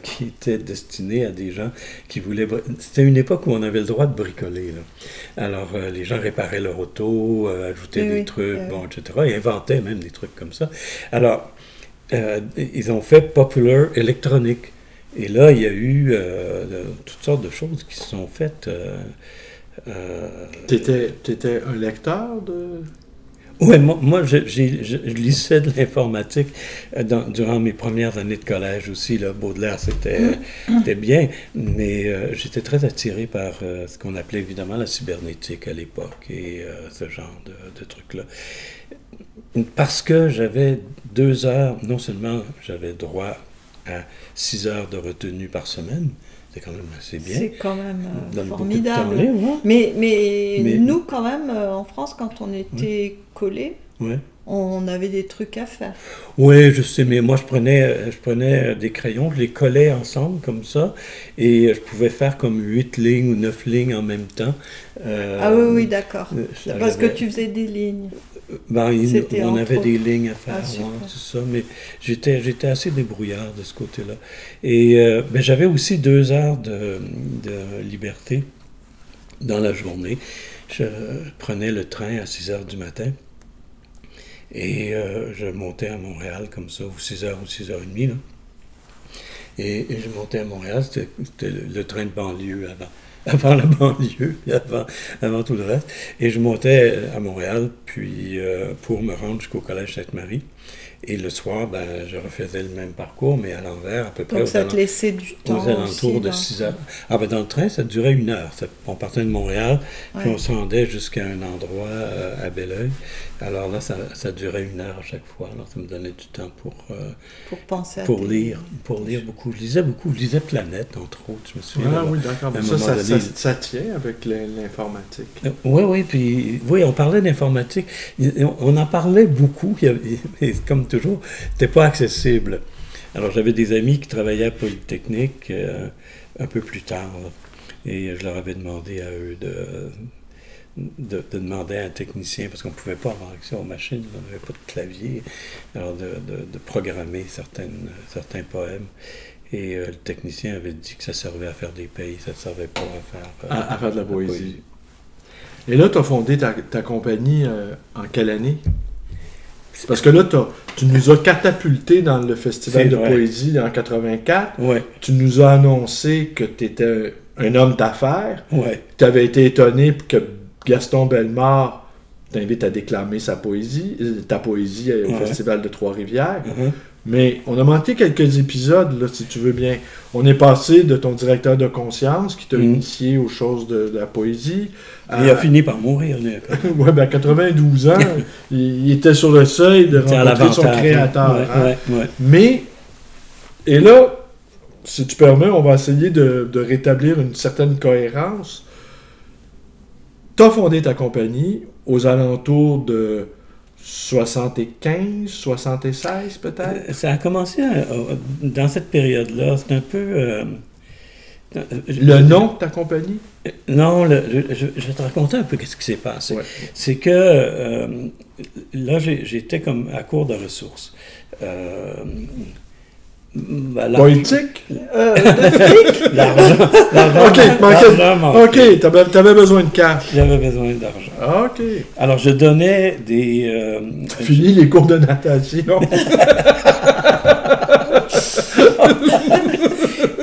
qui était destiné à des gens qui voulaient... C'était une époque où on avait le droit de bricoler, là. Alors, les gens réparaient leur auto, ajoutaient des trucs, etc. Ils inventaient même des trucs comme ça. Alors, ils ont fait Popular Electronic. Et là, il y a eu toutes sortes de choses qui se sont faites. T'étais un lecteur de... Oui, moi je lisais de l'informatique durant mes premières années de collège aussi. Là, Baudelaire, c'était bien, mais j'étais très attiré par ce qu'on appelait évidemment la cybernétique à l'époque et ce genre de trucs-là. Parce que j'avais 2 heures, non seulement j'avais droit à 6 heures de retenue par semaine, c'est quand même assez bien. C'est quand même formidable. Mais nous, quand même, en France, quand on était collés, on avait des trucs à faire. Oui, je sais, mais moi, je prenais des crayons, je les collais ensemble comme ça, et je pouvais faire comme 8 lignes ou 9 lignes en même temps. Oui, d'accord. Parce que tu faisais des lignes. On avait des lignes à faire, tout ça, mais j'étais assez débrouillard de ce côté-là. Et j'avais aussi 2 heures de liberté dans la journée. Je prenais le train à 6 heures du matin et je montais à Montréal comme ça, ou 6 heures ou 6h30. Là. Et je montais à Montréal, c'était le train de banlieue avant la banlieue, avant tout le reste. Et je montais à Montréal, puis pour me rendre jusqu'au Collège Sainte-Marie. Et le soir, je refaisais le même parcours, mais à l'envers, à peu près. Donc ça te laissait du temps aux alentours de 6 heures. Dans le train, ça durait 1 heure. On partait de Montréal, puis on se rendait jusqu'à un endroit à Belleuil. Alors là, ça durait 1 heure à chaque fois. Alors ça me donnait du temps pour penser pour lire beaucoup. Je lisais beaucoup. Je lisais Planète, entre autres. Je me souviens. Ah oui, d'accord. Ça tient avec l'informatique. Oui, on parlait d'informatique. On en parlait beaucoup. Comme toujours, c'était pas accessible. Alors, j'avais des amis qui travaillaient à Polytechnique un peu plus tard, là, et je leur avais demandé à eux de demander à un technicien, parce qu'on ne pouvait pas avoir accès aux machines, on n'avait pas de clavier, alors de programmer certains poèmes. Et le technicien avait dit que ça servait à faire des pays, ça ne servait pas à faire de la poésie. Et là, tu as fondé ta compagnie en quelle année? Parce que là, tu nous as catapulté dans le festival de poésie en 84. Ouais. Tu nous as annoncé que tu étais un homme d'affaires. Ouais. Tu avais été étonné que Gaston Bellemare t'invite à déclamer ta poésie au festival de Trois-Rivières. Mais on a manqué quelques épisodes, là, si tu veux bien. On est passé de ton directeur de conscience qui t'a initié aux choses de la poésie. Il a fini par mourir, lui. Oui, à 92 ans, il était sur le seuil de rencontrer son créateur. Mais, et là, si tu permets, on va essayer de rétablir une certaine cohérence. tu as fondé ta compagnie aux alentours de 75, 76 peut-être? Ça a commencé dans cette période-là. C'est un peu... le nom de ta compagnie? Non, je vais te raconter un peu ce qui s'est passé. Ouais. C'est que là, j'étais comme à court de ressources. Politique? L'argent. OK, t'avais besoin de cash. J'avais besoin d'argent. OK. Alors, je donnais des... Fini les cours de natation.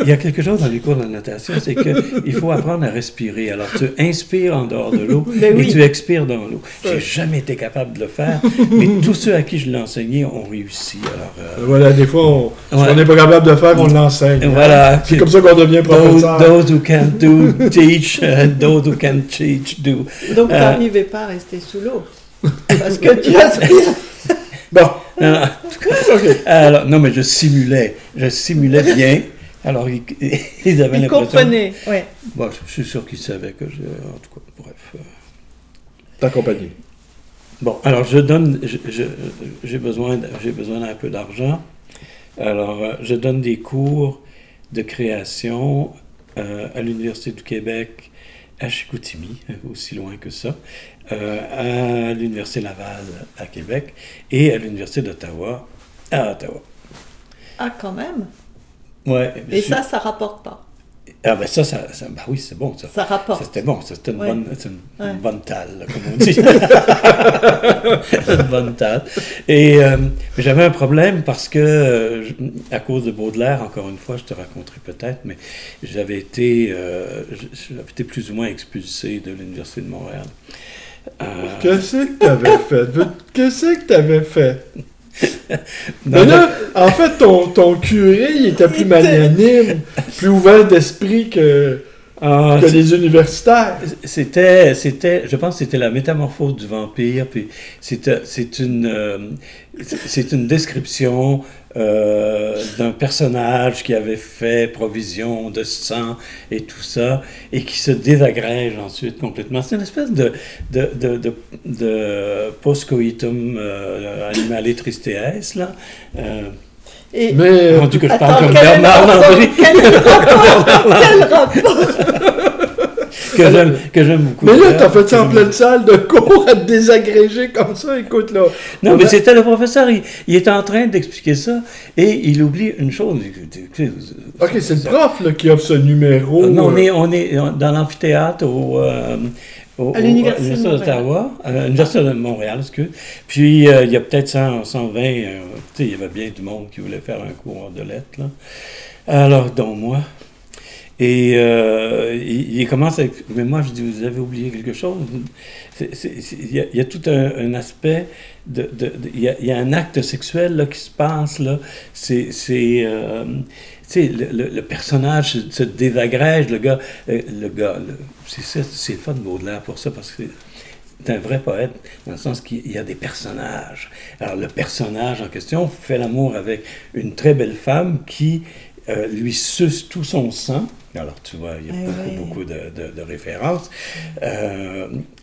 Il y a quelque chose dans les cours de natation, c'est qu'il faut apprendre à respirer. Alors, tu inspires en dehors de l'eau et tu expires dans l'eau. J'ai jamais été capable de le faire, mais tous ceux à qui je l'ai enseigné ont réussi. Alors, voilà, des fois, si on n'est pas capable de le faire, on l'enseigne. Voilà. C'est comme ça qu'on devient professeur. Those who can do, teach. Those who can teach, do. Donc, tu n'arrivais pas à rester sous l'eau. Parce que tu aspires. Bon. Non, alors, non, mais je simulais bien. Alors, ils avaient l'impression... Ils comprenaient, oui. Bon, je suis sûr qu'ils savaient que je... En tout cas, bref. Ta compagnie. Bon, alors, j'ai besoin d'un peu d'argent. Alors, je donne des cours de création à l'Université du Québec, à Chicoutimi, aussi loin que ça, à l'Université Laval, à Québec, et à l'Université d'Ottawa, à Ottawa. Ah, quand même. Ouais. Et ça rapporte pas. Ah ben ça ben oui, c'est bon, ça. Ça rapporte. C'était bon, c'était une, ouais. une bonne talle, là, comme on dit. Une bonne talle. Et j'avais un problème parce que, à cause de Baudelaire, encore une fois, je te raconterai peut-être, mais j'avais été plus ou moins expulsé de l'Université de Montréal. Qu'est-ce que tu avais fait? Mais là, en fait, ton curé, il était plus magnanime, plus ouvert d'esprit que les universitaires. Je pense que c'était la métamorphose du vampire, puis c'est une description d'un personnage qui avait fait provision de sang et tout ça, et qui se désagrège ensuite complètement. C'est une espèce de post-coitum animale tristeesse, là. Mais en tout cas, je parle comme Bernard Landry. Quel rapport? que j'aime beaucoup. Mais là, t'as fait ça en pleine salle de cours à te désagréger comme ça, écoute là. Non, mais c'était le professeur, il était en train d'expliquer ça, et il oublie une chose. OK, c'est le prof là, qui offre ce numéro. Non, on est dans l'amphithéâtre à l'Université d'Ottawa, à l'Université de Montréal, excuse. Puis, il y a peut-être 120, il y avait bien du monde qui voulait faire un cours de lettres, là. Alors, dont moi. Et il commence avec... Mais moi, je dis, vous avez oublié quelque chose. Il y a tout un aspect... Il y a un acte sexuel là, qui se passe, là. C'est le personnage se désagrège, le gars c'est le fun de Baudelaire pour ça, parce que c'est un vrai poète, dans le sens qu'il y a des personnages. Alors, le personnage en question fait l'amour avec une très belle femme qui lui suce tout son sang. Alors, tu vois, il y a beaucoup de références.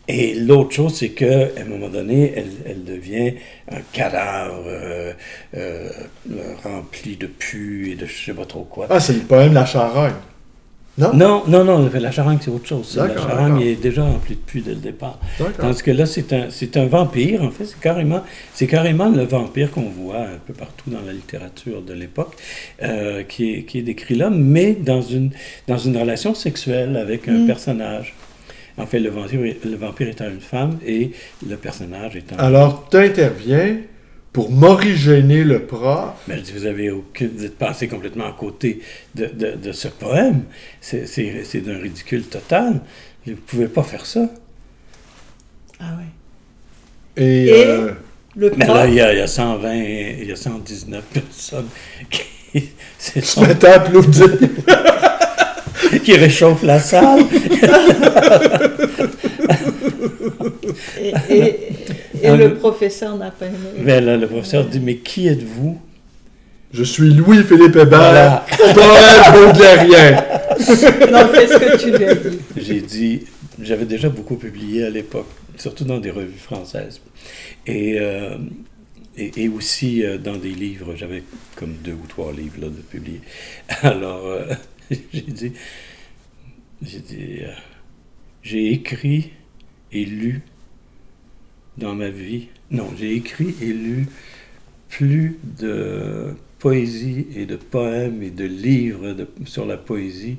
Et l'autre chose, c'est qu'à un moment donné, elle devient un cadavre rempli de pus et de je sais pas trop quoi. Ah, c'est le poème La Charogne. Non? Non, la charogne, c'est autre chose. La charogne est déjà remplie de pus dès le départ. Tandis que là, c'est un vampire, en fait. C'est carrément le vampire qu'on voit un peu partout dans la littérature de l'époque, qui est décrit là, mais dans une relation sexuelle avec un personnage. En fait, le vampire étant une femme et le personnage étant... Alors, tu interviens pour morigéner le prof. Mais je dis, vous êtes passé complètement à côté de ce poème. C'est d'un ridicule total. Vous ne pouvez pas faire ça. Ah oui. Et le prof... Mais là, il y a 120, il y a 119 personnes qui se mettent à applaudir. Qui réchauffent la salle. Et le professeur n'a pas aimé. Mais là, le professeur dit, mais qui êtes-vous? Je suis Louis-Philippe Hébert, poète baudelairien. Non, qu'est-ce que tu lui as dit? J'ai dit, j'avais déjà beaucoup publié à l'époque, surtout dans des revues françaises. Et aussi dans des livres, j'avais comme 2 ou 3 livres là, de publier. Alors, j'ai écrit et lu dans ma vie. Non, j'ai écrit et lu plus de poésie et de poèmes et de livres sur la poésie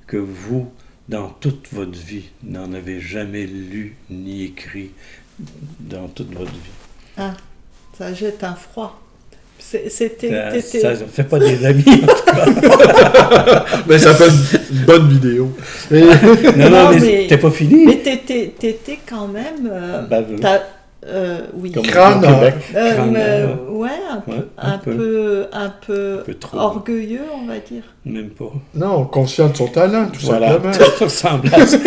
que vous, dans toute votre vie, n'en avez jamais lu ni écrit dans toute votre vie. Ah, ça jette un froid. Ça ne fait pas des amis, en tout cas. Mais ça fait une bonne vidéo. Non, mais t'es pas fini. Mais t'étais quand même... oui. Comme crâne, ouais, un peu trop orgueilleux, on va dire. Même pas. Non, conscient de son talent, tout simplement. Ça ressemble à ça.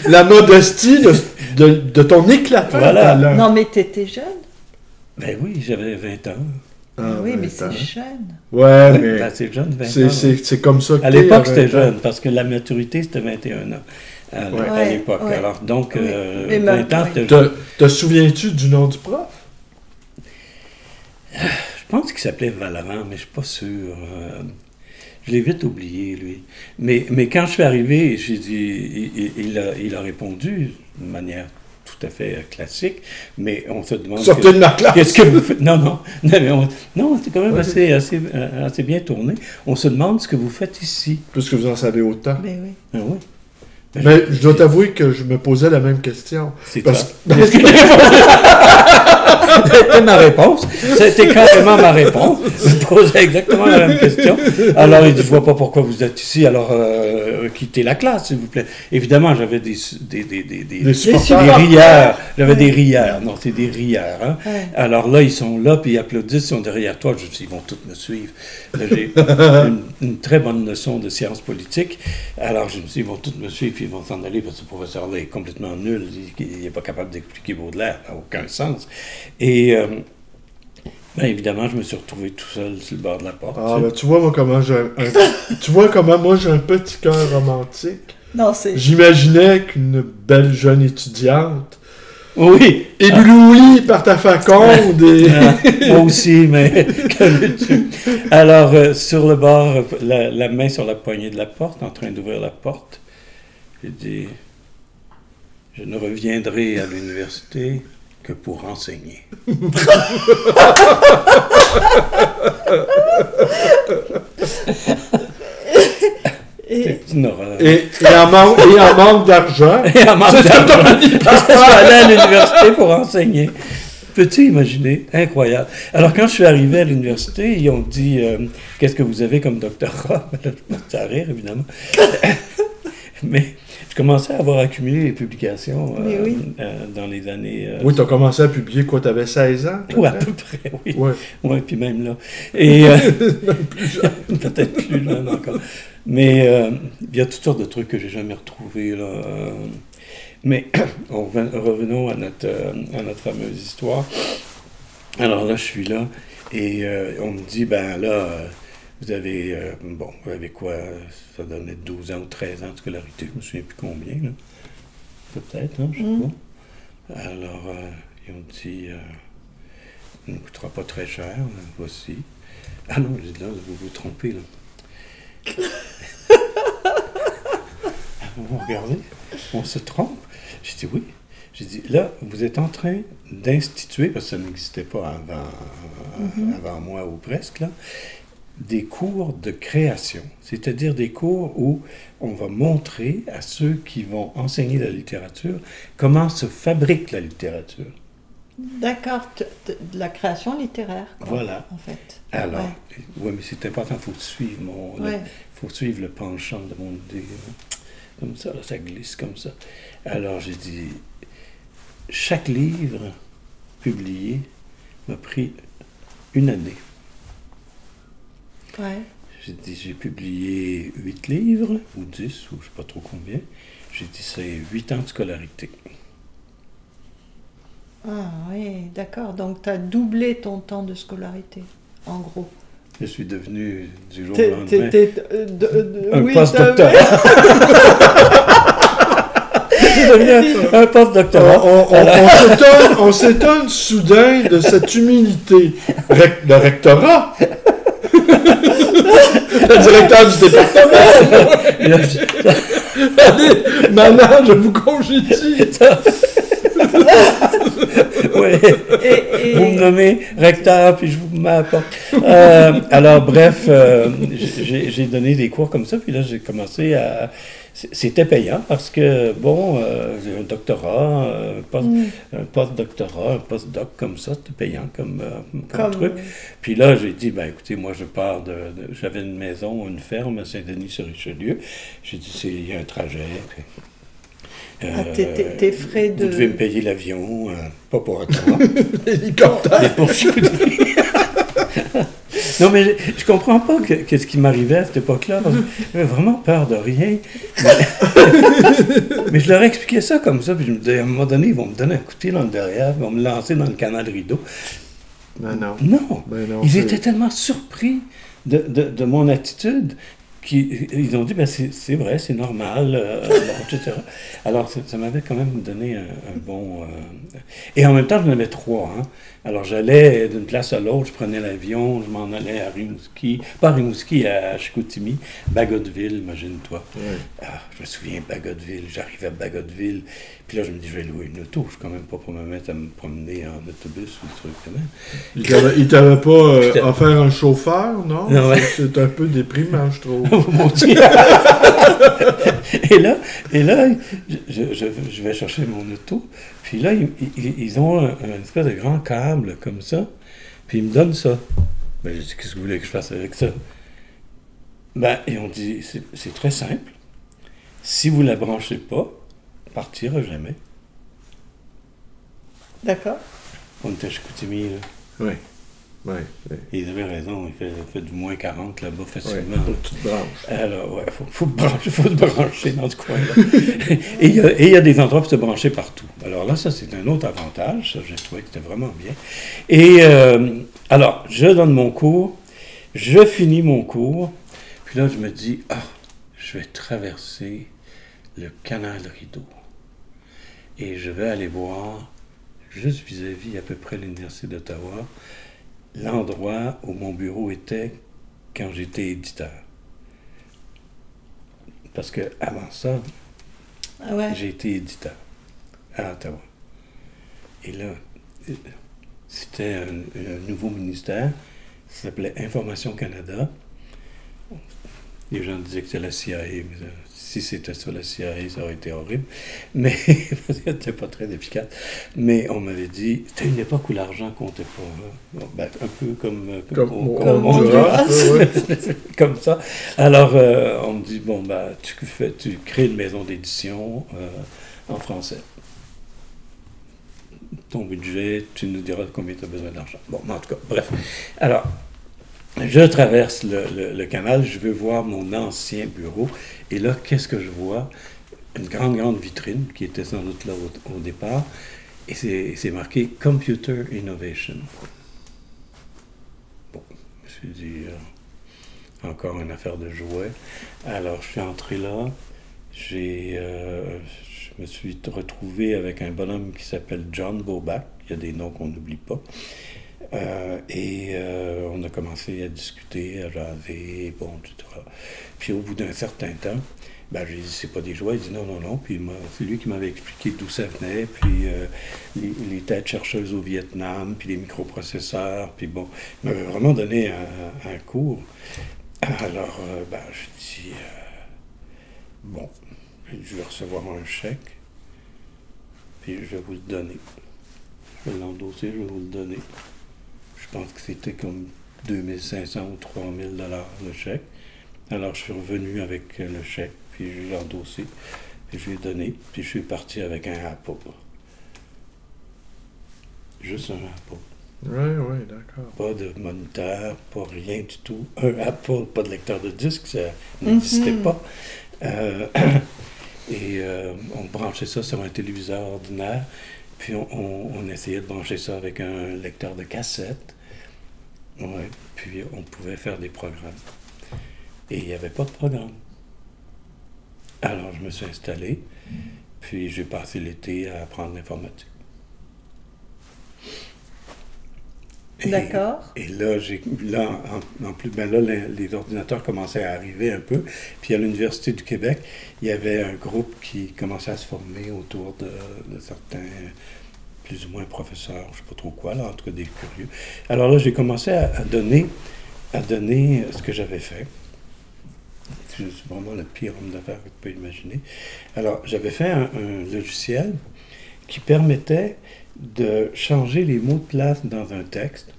La modestie de ton éclatant talent. Non, mais t'étais jeune. Ben oui, j'avais 20 ans. Ah, oui, mais c'est jeune. Ouais, mais... Ben, c'est jeune, 20 ans. C'est comme ça que à l'époque, c'était jeune, parce que la maturité, c'était 21 ans. À l'époque. Ouais. Alors, donc, 20 ans, te souviens-tu du nom du prof? Je pense qu'il s'appelait Valorant, mais je ne suis pas sûr. Je l'ai vite oublié, lui. Mais quand je suis arrivé, j'ai dit, il a répondu de manière tout à fait classique, mais on se demande... Sortez de ma classe! Qu'est-ce que vous faites? Non, c'est quand même assez bien tourné. On se demande ce que vous faites ici. Puisque vous en savez autant. Mais oui. Ah oui. Mais je dois t'avouer que je me posais la même question. C'est C'était ma réponse. C'était carrément ma réponse. Je me posais exactement la même question. Alors, il dit, je vois pas pourquoi vous êtes ici, alors quittez la classe, s'il vous plaît. Évidemment, j'avais des rieurs. J'avais des rieurs. Non, c'est des rieurs. Hein? Ouais. Alors là, ils sont là, puis ils applaudissent, ils sont derrière toi. Je me dis, ils vont tous me suivre. Là, j'ai une très bonne leçon de sciences politiques. Alors, je me dis, ils vont tous me suivre, puis ils vont s'en aller, parce que ce professeur-là est complètement nul. Il n'est pas capable d'expliquer Baudelaire. Ça n'a aucun sens. Et évidemment, je me suis retrouvé tout seul sur le bord de la porte. Ah, ben, tu vois, moi, comment j'ai un petit cœur romantique. Non, c'est... J'imaginais qu'une belle jeune étudiante, oui, éblouie par ta faconde. Moi aussi, mais que veux-tu? Alors, sur le bord, la main sur la poignée de la porte, en train d'ouvrir la porte, j'ai dit, je ne reviendrai à l'université que pour enseigner. Et en manque d'argent. Et en manque d'argent. Je suis allé à l'université pour enseigner. Peux-tu imaginer? Incroyable. Alors, quand je suis arrivé à l'université, ils ont dit qu'est-ce que vous avez comme doctorat? Là, je me suis à rire, évidemment. Mais je commençais à avoir accumulé les publications dans les années... Oui, tu as commencé à publier quoi? Tu avais 16 ans? Oui, à peu près, oui. Oui, ouais, puis même là. Et même plus jeune. Peut-être plus jeune encore. Mais il y a toutes sortes de trucs que j'ai jamais retrouvés, là. Mais revenons à notre fameuse histoire. Alors là, je suis là, et on me dit, ben là... Vous avez quoi? Ça donnait 12 ans ou 13 ans de scolarité, je me souviens plus combien, là. Peut-être, hein, je sais pas. Alors, ils ont dit, ça ne coûtera pas très cher, voici. Ah non, j'ai dit là, vous vous trompez, là. Vous regardez, on se trompe. J'ai dit oui. J'ai dit, là, vous êtes en train d'instituer, parce que ça n'existait pas avant moi ou presque, là, des cours de création, c'est-à-dire des cours où on va montrer à ceux qui vont enseigner la littérature comment se fabrique la littérature. D'accord, de la création littéraire, quoi, voilà. En fait. Alors, oui, mais c'est important, il faut suivre faut suivre le penchant de mon idée. Comme ça, là, ça glisse comme ça. Alors, j'ai dit, chaque livre publié m'a pris une année. Ouais. J'ai dit, j'ai publié 8 livres, ou 10, ou je ne sais pas trop combien. J'ai dit, c'est 8 ans de scolarité. Ah oui, d'accord. Donc, tu as doublé ton temps de scolarité, en gros. Je suis devenu, du jour au lendemain, un post-doctorat. devenir un post-doctorat. On s'étonne soudain de cette humilité. Le rectorat. Le directeur du département. Allez, maintenant, je vous congédie. Oui. Vous me nommez recteur, puis je vous mets à la porte. Alors, bref, j'ai donné des cours comme ça, puis là, j'ai commencé à... C'était payant parce que, bon, j'ai un doctorat, un post-doctorat, un post-doc comme ça, c'était payant comme truc. Puis là, j'ai dit, ben écoutez, moi, je pars j'avais une maison, une ferme à Saint-Denis-sur-Richelieu. J'ai dit, il y a un trajet, puis... tes frais de... Vous devez me payer l'avion, pas pour toi. L'hélicoptère. Mais pour Non, mais je comprends pas qu'est-ce qui m'arrivait à cette époque-là. J'avais vraiment peur de rien. Mais je leur expliquais ça comme ça, puis je me disais, à un moment donné, ils vont me donner un coup de pied dans le derrière, ils vont me lancer dans le canal rideau. Ben non. Non. Ils étaient tellement surpris de mon attitude qu'ils ont dit, ben c'est vrai, c'est normal, etc. Alors, ça m'avait quand même donné un bon... Et en même temps, j'en avais 3, hein. Alors, j'allais d'une place à l'autre, je prenais l'avion, je m'en allais à Rimouski, pas à Rimouski, à Chicoutimi, Bagotville, imagine-toi. Ouais. Ah, je me souviens, Bagotville, j'arrive à Bagotville, puis là, je me dis, je vais louer une auto, je suis quand même pas pour me mettre à me promener en autobus ou des trucs comme ça. Il t'avait pas offert un chauffeur, non? Non, ouais. C'est un peu déprimant, je trouve. Mon Dieu. et là, je vais chercher mon auto. Puis là, ils ont un espèce de grand câble comme ça. Puis ils me donnent ça. Ben, j'ai dit, qu'est-ce que vous voulez que je fasse avec ça? Ben, ils ont dit, c'est très simple. Si vous ne la branchez pas, partira jamais. D'accord. On était à Chicoutimi, là. Oui. Et ils avaient raison, il fait du moins 40 là-bas facilement. Faut que tu te branches. Alors, ouais, faut se brancher dans ce coin-là. Et il y a des endroits pour se brancher partout. Alors là, ça, c'est un autre avantage. Ça, j'ai trouvé que c'était vraiment bien. Et alors, je donne mon cours, je finis mon cours, puis là, je me dis, je vais traverser le canal Rideau. Et je vais aller voir, juste vis-à-vis à peu près l'Université d'Ottawa, l'endroit où mon bureau était quand j'étais éditeur. Parce que avant ça, j'ai été éditeur à Ottawa. Et là, c'était un nouveau ministère, ça s'appelait Information Canada. Les gens disaient que c'était la CIA, mais si c'était sur la CIA, ça aurait été horrible. Mais c'était pas très efficace. Mais on m'avait dit, c'était une époque où l'argent comptait pas. Hein. Ben, un peu comme comme ça. Alors, on me dit, bon, ben, tu crées une maison d'édition en français. Ton budget, tu nous diras combien tu as besoin d'argent. Bon, en tout cas, bref. Alors, je traverse le canal, je veux voir mon ancien bureau. Et là, qu'est-ce que je vois? Une grande vitrine qui était sans doute là au départ. Et c'est marqué « Computer Innovation ». Bon, je me suis dit, encore une affaire de jouets. Alors, je suis entré là. Je me suis retrouvé avec un bonhomme qui s'appelle John Bobak. Il y a des noms qu'on n'oublie pas. On a commencé à discuter, à jaser, bon, etc. Puis au bout d'un certain temps, ben, j'ai dit, c'est pas des jouets. Il dit non. Puis c'est lui qui m'avait expliqué d'où ça venait, puis les têtes chercheuses au Vietnam, puis les microprocesseurs, puis bon, il m'avait vraiment donné un cours. Alors, je dis, bon, je vais recevoir un chèque, puis je vais vous le donner. Je vais l'endosser, je vais vous le donner. Je pense que c'était comme 2500 ou 3000 $ le chèque. Alors, je suis revenu avec le chèque, puis je l'ai endossé, puis je lui ai donné, puis je suis parti avec un Apple. Juste un Apple. Oui, d'accord. Pas de moniteur, pas rien du tout. Un Apple, pas de lecteur de disque, ça n'existait pas. On branchait ça sur un téléviseur ordinaire, puis on essayait de brancher ça avec un lecteur de cassette. Ouais, puis on pouvait faire des programmes. Et il n'y avait pas de programme. Alors, je me suis installé, Puis j'ai passé l'été à apprendre l'informatique. D'accord. Et là, en plus, les ordinateurs commençaient à arriver un peu. Puis à l'Université du Québec, il y avait un groupe qui commençait à se former autour de certains, plus ou moins professeurs, je ne sais pas trop quoi, là, en tout cas des curieux. Alors là, j'ai commencé à donner ce que j'avais fait. C'est vraiment le pire homme d'affaires que tu peux imaginer. Alors, j'avais fait un logiciel qui permettait de changer les mots de place dans un texte,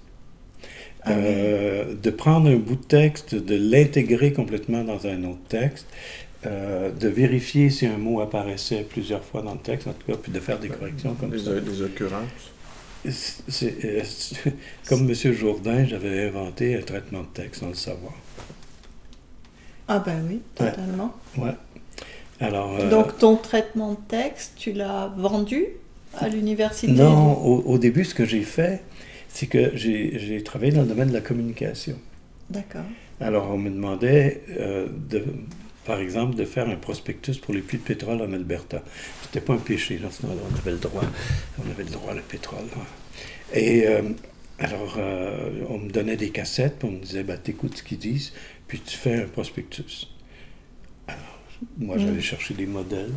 de prendre un bout de texte, de l'intégrer complètement dans un autre texte, de vérifier si un mot apparaissait plusieurs fois dans le texte, en tout cas, puis de faire des corrections comme ça. Des occurrences. Comme M. Jourdain, j'avais inventé un traitement de texte sans le savoir. Ah ben oui, totalement. Ouais. Alors, donc ton traitement de texte, tu l'as vendu à l'université? Non, au début, ce que j'ai fait, c'est que j'ai travaillé dans le domaine de la communication. D'accord. Alors, on me demandait, par exemple, de faire un prospectus pour les puits de pétrole en Alberta. C'était pas un péché, là, sinon on avait le droit. On avait le droit au pétrole. Là. Et alors, on me donnait des cassettes, puis on me disait, t'écoutes ce qu'ils disent, puis tu fais un prospectus. Alors, moi, j'allais chercher des modèles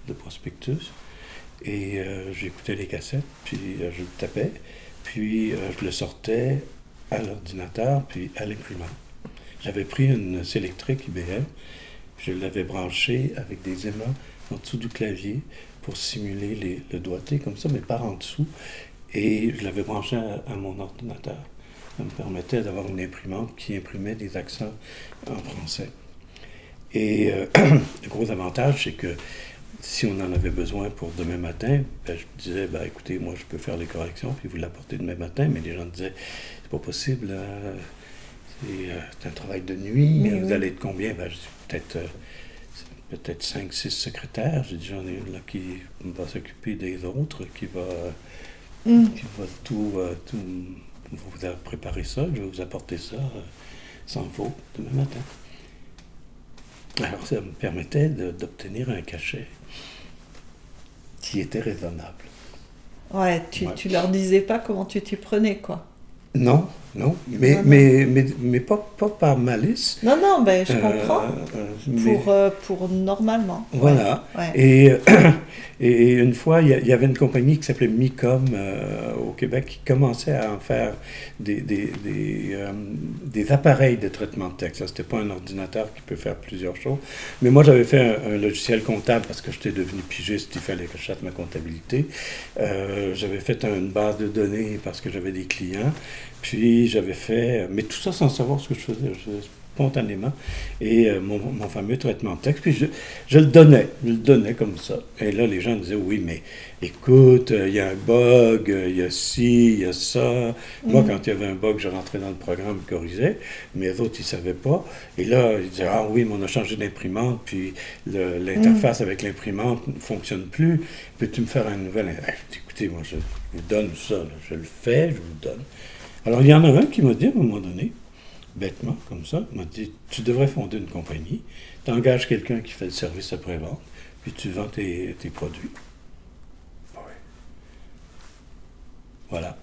de prospectus, et j'écoutais les cassettes, puis je le tapais, puis je le sortais à l'ordinateur, puis à l'imprimante. J'avais pris une sélectrique IBM, je l'avais branchée avec des aimants en dessous du clavier pour simuler le doigté, comme ça, mais par en dessous, et je l'avais branché à mon ordinateur. Ça me permettait d'avoir une imprimante qui imprimait des accents en français. Et le gros avantage, c'est que si on en avait besoin pour demain matin, je disais, écoutez, moi je peux faire les corrections, puis vous l'apportez demain matin, mais les gens disaient, c'est pas possible, c'est un travail de nuit, mais vous allez être combien? Je dis, peut-être 5-6 secrétaires, j'ai dit, j'en ai une là qui va s'occuper des autres, qui va tout vous a préparé ça, je vais vous apporter ça sans faute demain matin. Alors ça me permettait d'obtenir un cachet qui était raisonnable. Ouais, tu leur disais pas comment tu t'y prenais, quoi. Non, mais pas par malice. Non, je comprends. Pour normalement. Voilà. Ouais. Et une fois, il y avait une compagnie qui s'appelait Micom au Québec qui commençait à en faire des appareils de traitement de texte. C'était pas un ordinateur qui peut faire plusieurs choses. Mais moi, j'avais fait un logiciel comptable parce que j'étais devenu pigiste, il fallait que je fasse ma comptabilité. J'avais fait une base de données parce que j'avais des clients. Puis j'avais fait, mais tout ça sans savoir ce que je faisais spontanément, et mon fameux traitement de texte, puis je le donnais comme ça. Et là, les gens disaient, oui, mais écoute, il y a un bug, il y a ci, il y a ça. Moi, quand il y avait un bug, je rentrais dans le programme, je corrigeais, mais les autres, ils ne savaient pas. Et là, ils disaient, ah oui, mais on a changé d'imprimante, puis l'interface avec l'imprimante ne fonctionne plus. Peux-tu me faire un nouvel? Écoutez, moi, je vous donne ça, là. Je le fais, je vous le donne. Alors, il y en a un qui m'a dit, à un moment donné, bêtement, comme ça, m'a dit, tu devrais fonder une compagnie, tu engages quelqu'un qui fait le service après-vente, puis tu vends tes produits. Oui. Voilà.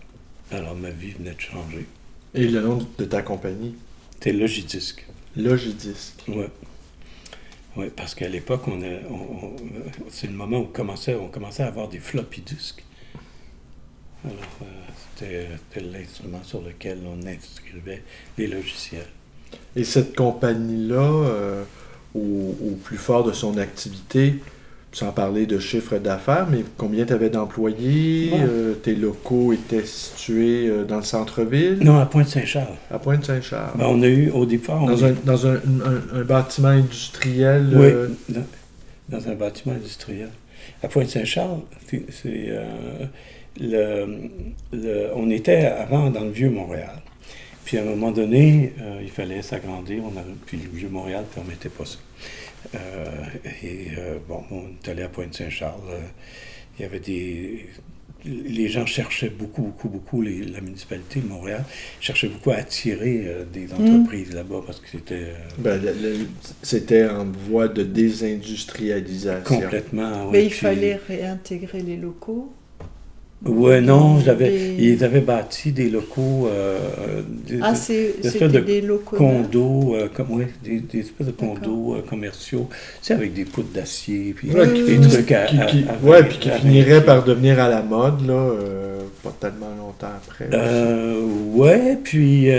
Alors, ma vie venait de changer. Et le nom de ta compagnie? C'était Logidisc. Logidisc. Oui. Oui, parce qu'à l'époque, c'est le moment où on commençait à avoir des floppy disks. Alors, c'était l'instrument sur lequel on inscrivait les logiciels. Et cette compagnie-là, au plus fort de son activité, sans parler de chiffre d'affaires, mais combien tu avais d'employés? Tes locaux étaient situés dans le centre-ville? Non, à Pointe-Saint-Charles. À Pointe-Saint-Charles. On a eu, au départ... Dans un bâtiment industriel? Oui, dans un bâtiment industriel. À Pointe-Saint-Charles, on était avant dans le Vieux-Montréal. Puis à un moment donné, il fallait s'agrandir, puis le Vieux-Montréal ne permettait pas ça. On est allé à Pointe-Saint-Charles. Il y avait les gens cherchaient beaucoup, la municipalité de Montréal cherchait beaucoup à attirer des entreprises là-bas parce que c'était... c'était en voie de désindustrialisation. Complètement, oui. Mais il fallait réintégrer les locaux. Oui, non, ils avaient bâti des locaux, c'était des locaux condos, des espèces de condos commerciaux, tu sais, avec des poutres d'acier, puis des trucs qui finiraient par devenir à la mode, là, pas tellement longtemps après. Puis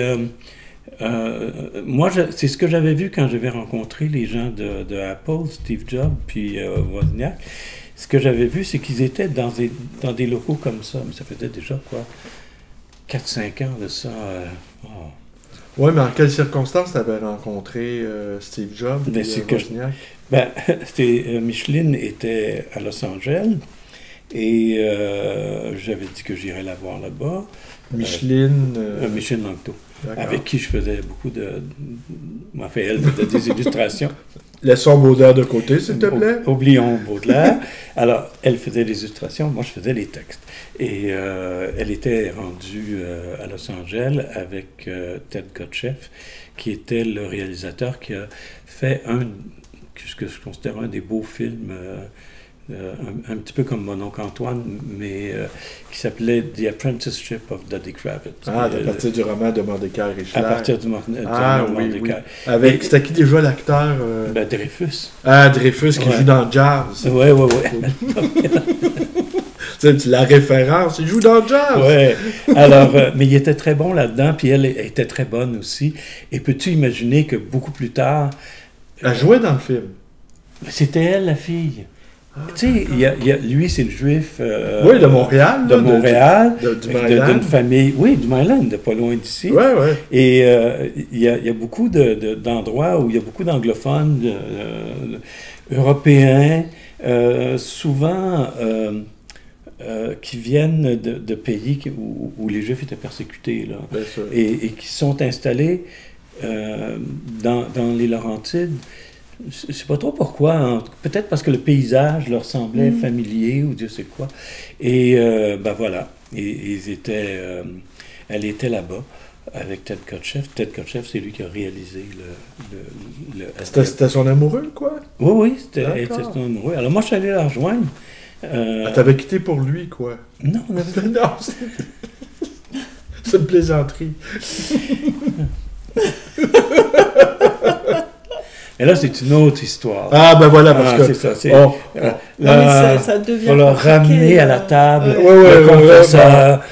moi, c'est ce que j'avais vu quand j'avais rencontré les gens de Apple, Steve Jobs, puis Wozniak. Ce que j'avais vu, c'est qu'ils étaient dans des locaux comme ça. Mais ça faisait déjà, 4-5 ans de ça. Oui, mais en quelles circonstances tu avais rencontré Steve Jobs et Wozniak? Micheline était à Los Angeles et j'avais dit que j'irais la voir là-bas. Micheline Langto, avec qui je faisais beaucoup elle faisait des illustrations. Laissons Baudelaire de côté, s'il te plaît. Oublions Baudelaire. Alors, elle faisait des illustrations, moi je faisais les textes. Et elle était rendue à Los Angeles avec Ted Kotcheff, qui était le réalisateur qui a fait ce que je considère un des beaux films, un petit peu comme mon oncle Antoine, mais qui s'appelait The Apprenticeship of Dudley Kravitz. À partir du roman de Mordecai Richler. À partir du roman de Mordecai. Avec, c'était qui déjà l'acteur Dreyfus. Dreyfus qui joue dans Jazz. Oui. C'est la référence, il joue dans Jazz. Oui. Alors, mais il était très bon là-dedans, puis elle était très bonne aussi. Et peux-tu imaginer que beaucoup plus tard... Elle jouait dans le film. C'était elle, la fille. Tu sais, lui, c'est le juif... de Montréal. De Montréal. Du Maryland. D'une famille... Oui, du Maryland, de pas loin d'ici. Oui. Et il y a beaucoup d'endroits où il y a beaucoup d'anglophones, européens, souvent qui viennent de pays où les Juifs étaient persécutés, là. Bien sûr. Et qui sont installés dans les Laurentides. Je ne sais pas trop pourquoi, peut-être parce que le paysage leur semblait familier ou Dieu sait quoi. Et voilà, elle était là-bas avec Ted Kotcheff. Ted Kotcheff, c'est lui qui a réalisé le C'était son amoureux, quoi? Oui, c'était son amoureux. Alors moi, je suis allé la rejoindre. T'avais quitté pour lui, quoi? Non, on avait... Non, c'est une plaisanterie. Et là, c'est une autre histoire. Voilà, parce que... C'est ça, mais ça devient il faut le ramener à la table, le confesseur,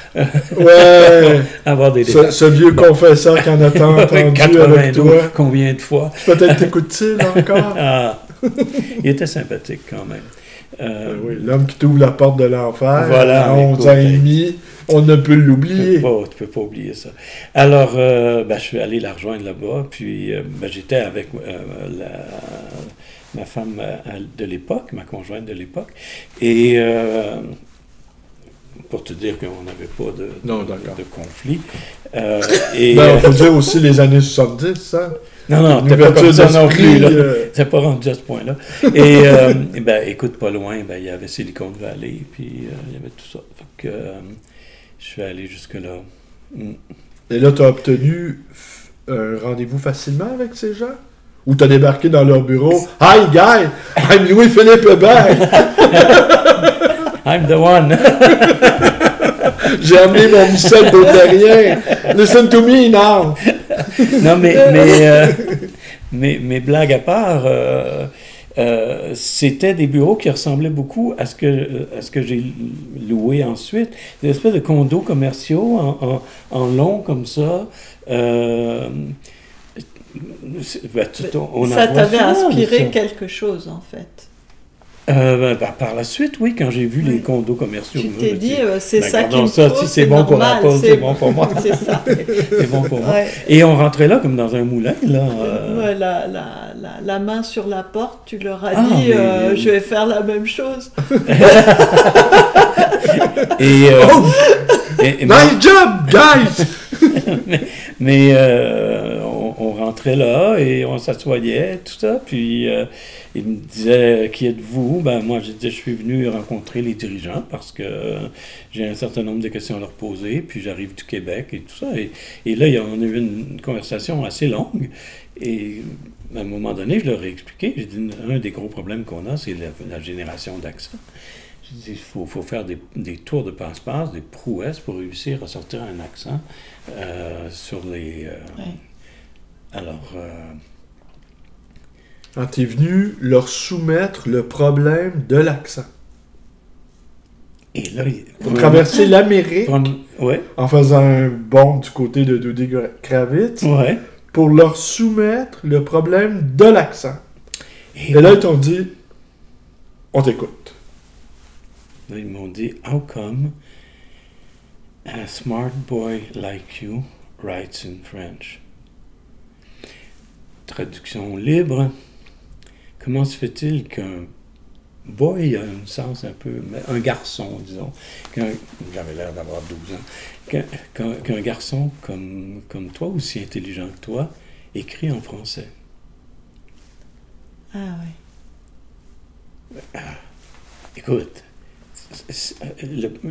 avoir des détails. Ce vieux confesseur qu'on a tant entendu 82, avec toi. Combien de fois? Peut-être t'écoutes-tu encore? Il était sympathique quand même. L'homme qui t'ouvre la porte de l'enfer, voilà, à 11 ans et demi, on ne peut l'oublier. Tu peux pas oublier ça. Alors, je suis allé la rejoindre là-bas, puis j'étais avec ma femme de l'époque, ma conjointe de l'époque, et pour te dire qu'on n'avait pas de conflit. Il faut dire aussi les années 70, ça. Non, t'es pas comme ça non plus, là. C'est pas rendu à ce point-là. Et, écoute, pas loin, il y avait Silicon Valley, puis il y avait tout ça. Donc, je suis allé jusque-là. Et là, tu as obtenu un rendez-vous facilement avec ces gens? Ou tu as débarqué dans leur bureau? « Hi, guy! I'm Louis-Philippe Hébert! I'm the one! » J'ai amené mon Michel Baudelaire. Listen to me now! Non, mais blague à part, c'était des bureaux qui ressemblaient beaucoup à ce que j'ai loué ensuite. Des espèces de condos commerciaux en long comme ça. Ça t'avait inspiré quelque chose, en fait. Par la suite, oui, quand j'ai vu les condos commerciaux. Tu t'es dit, c'est ça qui me ça, faut, si c'est bon pour Apple, c'est bon pour moi. C'est ça. C'est bon pour moi. Et on rentrait là comme dans un moulin, là. La main sur la porte, tu leur as dit, je vais faire la même chose. Nice job, guys! mais on rentrait là et on s'assoyait, tout ça. Puis il me disait, qui êtes-vous? Ben, moi, je disais, je suis venu rencontrer les dirigeants parce que j'ai un certain nombre de questions à leur poser. Puis j'arrive du Québec et tout ça. Et là, on a eu une conversation assez longue. Et à un moment donné, je leur ai expliqué. J'ai dit, un des gros problèmes qu'on a, c'est la génération d'accent. J'ai dit, il faut faire des tours de passe-passe, des prouesses pour réussir à sortir un accent sur les... Alors... Quand tu es venu leur soumettre le problème de l'accent. Et là... Pour traverser l'Amérique, ouais. en faisant un bond du côté de Dodi Kravitz, Ouais. pour leur soumettre le problème de l'accent. Et là, ils t'ont dit, on t'écoute. Là, ils m'ont dit, how come a smart boy like you writes in French? Traduction libre. Comment se fait-il qu'un boy a un sens un peu... Un garçon, disons. J'avais l'air d'avoir 12 ans. Qu'un garçon comme toi, aussi intelligent que toi, écrit en français. Ah oui. Écoute,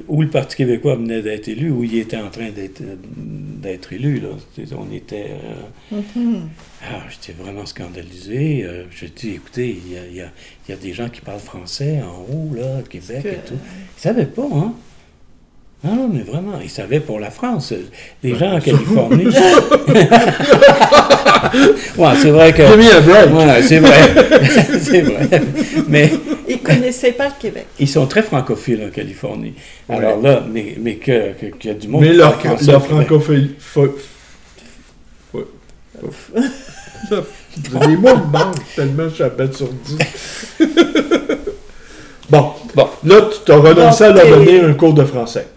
où le Parti québécois venait d'être élu, où il était en train d'être élu, là. On était... j'étais vraiment scandalisé. Je dis, écoutez, il y a des gens qui parlent français en haut, là, au Québec et tout. Ils ne savaient pas, hein? Non, mais vraiment, ils savaient pour la France. Les gens en Californie... ouais, c'est vrai que... J'ai mis un break. Ouais, c'est vrai. C'est vrai. Mais... Ils ne connaissaient pas le Québec. Ils sont très francophiles en Californie. Alors là, mais qu'il y a du monde... Mais leur francophilie... Les mots me manquent tellement je s'appelle sur 10. Bon. Là, tu t'as renoncé à leur donner un cours de français.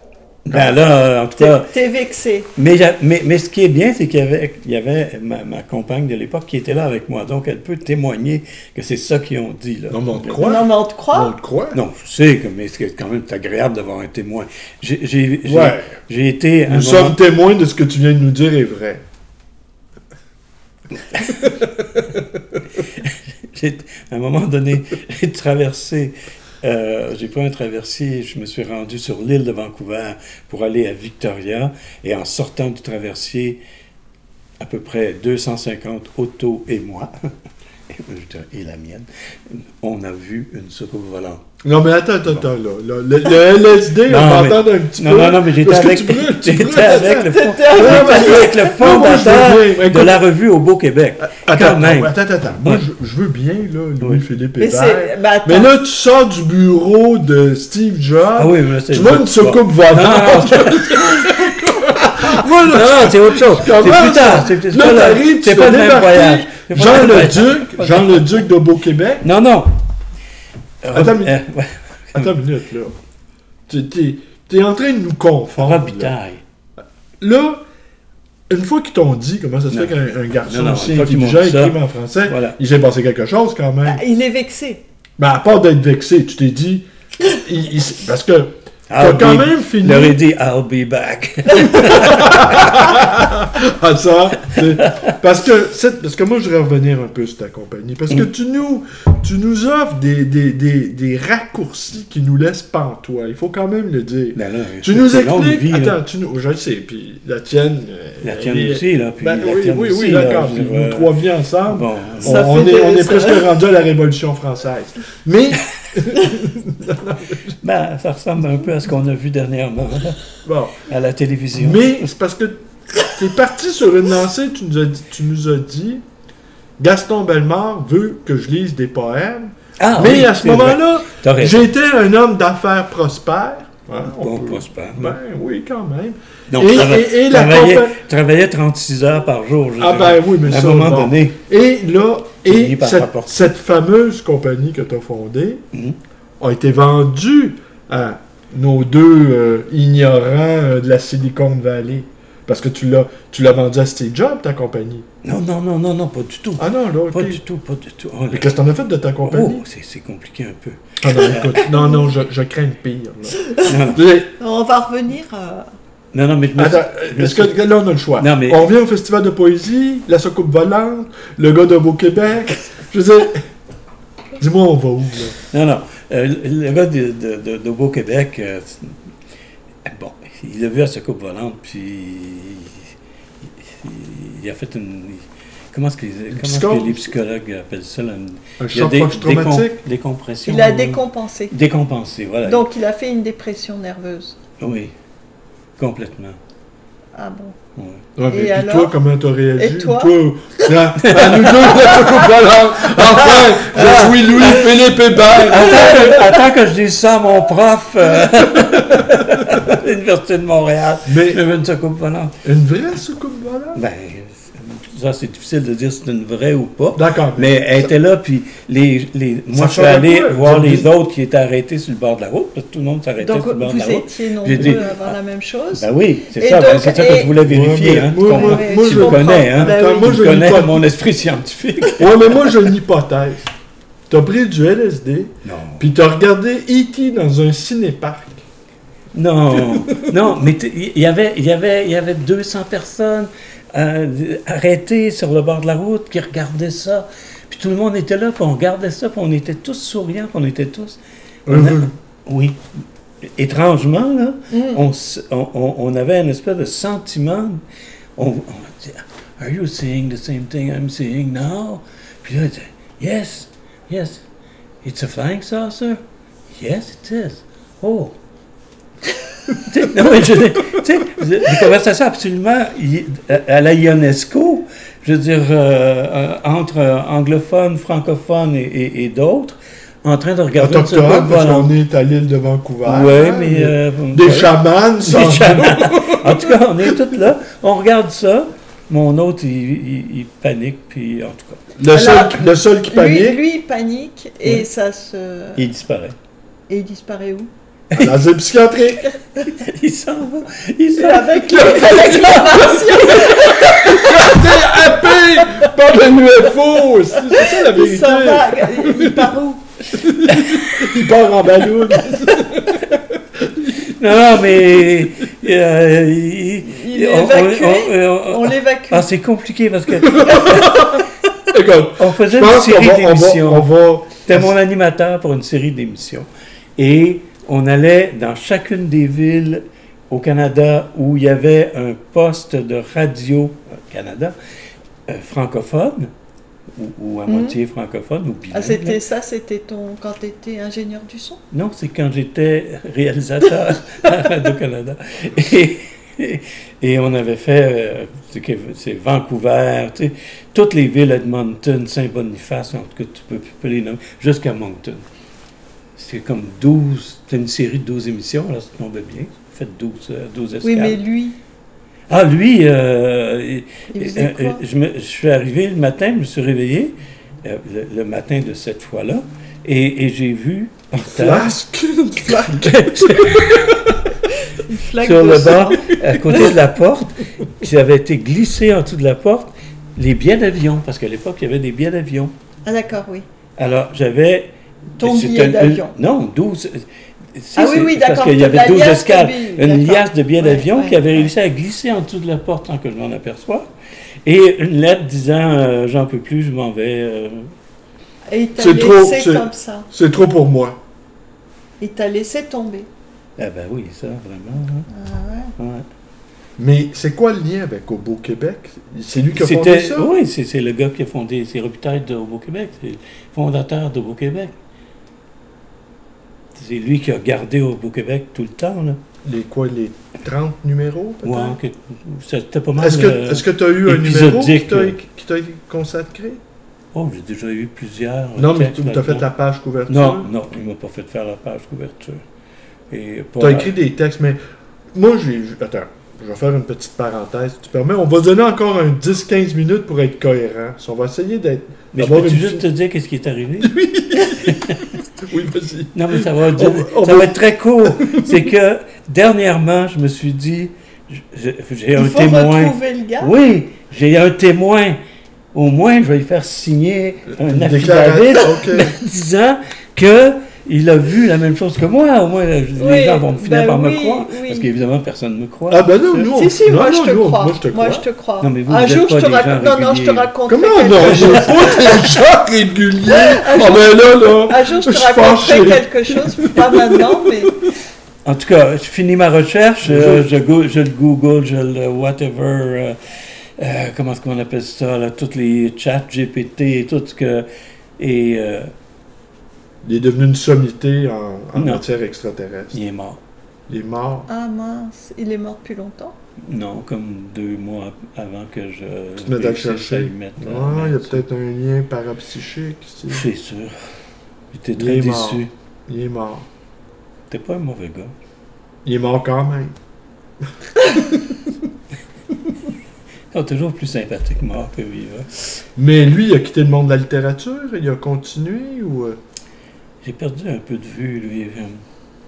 Ben là, en tout cas... T'es vexé. Mais ce qui est bien, c'est qu'il y avait ma compagne de l'époque qui était là avec moi. Donc, elle peut témoigner que c'est ça qu'ils ont dit. Là. Non, mais on te croit. Non, mais on te croit. On te croit. Non, je sais, mais c'est quand même agréable d'avoir un témoin. J'ai été... Nous sommes témoins de ce que tu viens de nous dire est vrai. À un moment donné, j'ai traversé... j'ai pris un traversier, je me suis rendu sur l'île de Vancouver pour aller à Victoria, et en sortant du traversier, à peu près 250 autos et moi, et la mienne, on a vu une soucoupe volante. Non, mais attends, là. Le LSD, on va entendre un petit peu. Non, mais j'étais avec le fondateur de la revue au Beau-Québec. Attends. Moi, je veux bien, là, Louis-Philippe Hébert. Mais là, tu sors du bureau de Steve Jobs. Ah oui, mais tu vois une soucoupe volante. Non, c'est autre chose. C'est plus tard. C'est pas le même voyage. Jean le Duc de Beau-Québec. Non. Attends une minute, là. T'es en train de nous confondre. Robitaille. Là, une fois qu'ils t'ont dit comment ça se fait qu'un garçon aussi intelligent écrive en français, il s'est passé quelque chose quand même. Il est vexé. Ben, à part d'être vexé, tu t'es dit... parce que t'as quand même fini... Il aurait dit « I'll be back ». Ah, ça, parce que moi, je voudrais revenir un peu sur ta compagnie. Parce que tu nous offres des raccourcis qui nous laissent pantois. Il faut quand même le dire. Ben là, tu nous expliques... Attends, je le sais. Puis la tienne... aussi, là. Puis oui, d'accord. Puis nous trois vies ensemble, bon, on est presque rendu à la Révolution française. Mais... Ben, ça ressemble un peu à ce qu'on a vu dernièrement, là, à la télévision. Mais c'est parce que t'es parti sur une lancée, tu nous as dit Gaston Bellemare veut que je lise des poèmes. Mais à ce moment-là, j'étais un homme d'affaires prospère. Prospère. Ben oui, quand même. Donc, travaillait 36 heures par jour. Mais à un moment donné. Et là, cette fameuse compagnie que tu as fondée a été vendue à nos deux ignorants de la Silicon Valley. Parce que tu l'as vendu à Steve Jobs, ta compagnie. Non, pas du tout. Ah non, là, OK. Pas du tout. Oh, mais qu'est-ce que t'en as fait de ta compagnie? C'est compliqué un peu. Ah non, écoute, je crains le pire. Là. On va revenir à... Non, mais est-ce que là, on a le choix? Non, mais... On revient au festival de poésie, la soucoupe volante, le gars de Beau-Québec. Je veux dire, dis-moi, on va où, là? Non. Le gars de Beau-Québec, bon, il a vu la soucoupe volante, puis il a fait une... Comment est-ce que les psychologues appellent ça? Un choc post-traumatique? Décompression. Il a décompensé. Décompensé, voilà. Donc, il a fait une dépression nerveuse. Oui, complètement. Ah bon? Ouais. Ouais, et alors? Toi, comment t'as réagi? Et toi? À nous deux, la soucoupe volante! Enfin, je suis Louis-Philippe Hébert! Attends que je dise ça à mon prof à l'Université de Montréal. Mais une soucoupe volante. Une vraie soucoupe volante? Ben, ça, c'est difficile de dire si c'est une vraie ou pas. D'accord. Mais elle était là, puis moi, je suis allé voir les autres qui étaient arrêtés sur le bord de la route, parce que tout le monde s'arrêtait sur le bord de la route. Donc, vous étiez nombreux à avoir la même chose? Ben oui, c'est ça que je voulais vérifier. Moi, je connais, hein. Moi, je connais mon esprit scientifique. Oui, mais moi, j'ai une hypothèse. T'as pris du LSD, puis t'as regardé E.T. dans un cinéparc. Non, mais il y avait 200 personnes arrêtés sur le bord de la route qui regardaient ça. Puis tout le monde était là, puis on regardait ça, puis on était tous souriants, puis on était tous... Oui. Étrangement, là, on avait une espèce de sentiment. On disait, Are you seeing the same thing I'm seeing now? Puis là, il disait, Yes. It's a flying saucer? Yes, it is. Oh. Non, mais des conversations absolument à la Ionesco, je veux dire, entre anglophones, francophones et d'autres, en train de regarder parce qu'on est à l'île de Vancouver. Oui, mais... des chamans, ça. Des chamans. En tout cas, on est tous là, on regarde ça, mon autre, il panique, puis en tout cas... Le seul qui panique... Lui, il panique, et ça se... Il disparaît. Et il disparaît où? À l'asile psychiatrique. Il s'en va. Avec l'exclamation. T'es happé par le UFO. C'est ça la vérité. Il s'en va. Il part où? Il part en ballon. Non, mais... il est évacué. On l'évacue. Ah, c'est compliqué parce que... Écoute, on faisait une série d'émissions. C'était mon animateur pour une série d'émissions. Et on allait dans chacune des villes au Canada où il y avait un poste de radio Canada francophone ou à moitié francophone ou bilingue. Ah, c'était quand tu étais ingénieur du son? Non, c'est quand j'étais réalisateur à Radio-Canada. Et on avait fait, c'est Vancouver, tu sais, toutes les villes, Edmonton, Saint-Boniface, en tout cas, tu peux les nommer, jusqu'à Moncton. C'est comme 12, c'est une série de 12 émissions, là, ça tombait bien. Fait 12 escales. Oui, mais lui... Ah, lui, je suis arrivé le matin, je me suis réveillé, le matin de cette fois-là, et j'ai vu par terre... Une flasque! Une flaque sur le bord, à côté de la porte, qui avait été glissé en dessous de la porte, les billets d'avion, parce qu'à l'époque, il y avait des billets d'avion. Ah, d'accord, oui. Alors, j'avais... Ton billet d'avion. Non, 12... oui, d'accord. Parce qu'il y avait 12 escales. Une liasse de billets d'avion qui avait réussi à glisser en dessous de la porte sans que je m'en aperçoive. Et une lettre disant j'en peux plus, je m'en vais. Et il t'a laissé comme ça. C'est trop pour moi. Il t'a laissé tomber. Ah ben oui, ça, vraiment. Hein. Ah ouais. Ouais. Mais c'est quoi le lien avec Beau-Québec? C'est lui qui a fondé ça? Oui, c'est le gars qui a fondé, c'est Robitaille de Beau-Québec, c'est le fondateur de Beau-Québec. C'est lui qui a gardé au Beau-Québec tout le temps, là. Les 30 numéros, peut-être? Ouais, okay. C'était pas mal. Est-ce que tu as eu un numéro qui t'a consacré? Oh, j'ai déjà eu plusieurs. Non, mais tu as fait la page couverture? Non, il ne m'a pas fait faire la page couverture. Tu as écrit des textes, mais moi, Attends, je vais faire une petite parenthèse, si tu permets. On va donner encore un 10-15 minutes pour être cohérent. On va essayer d'être... Mais je peux juste te dire qu'est-ce qui est arrivé? Oui, vas-y. Non, mais ça va être très court. C'est que, dernièrement, je me suis dit, j'ai un témoin. Il faut retrouver le gars? Oui, j'ai un témoin. Au moins, je vais lui faire signer un affidavit disant que il a vu la même chose que moi. Au moins, les gens vont finir par me croire. Oui. Parce qu'évidemment, personne ne me croit. Ah ben non, nous... Si, moi, je te crois. Moi, je te crois. Moi, je te crois. Non, mais vous, un vous jour, êtes pas des gens non, je te réguliers. raconterai Comment non? Je pas des gens réguliers. Ah ben là... Un jour, je te raconterai quelque chose, pas maintenant, mais... En tout cas, je finis ma recherche, je le Google, je le whatever, comment est-ce qu'on appelle ça, là, tous les chats GPT et tout ce que... Et... il est devenu une sommité en matière extraterrestre. Il est mort. Il est mort. Ah mince, il est mort depuis longtemps? Non, comme 2 mois avant que je... Tu te mets à le chercher. Il y a peut-être un lien parapsychique ici. C'est sûr. J'étais très déçu. Il est mort. T'es pas un mauvais gars. Il est mort quand même. C'est toujours plus sympathique mort que vivant. Mais lui, il a quitté le monde de la littérature? Il a continué ou... J'ai perdu un peu de vue, lui.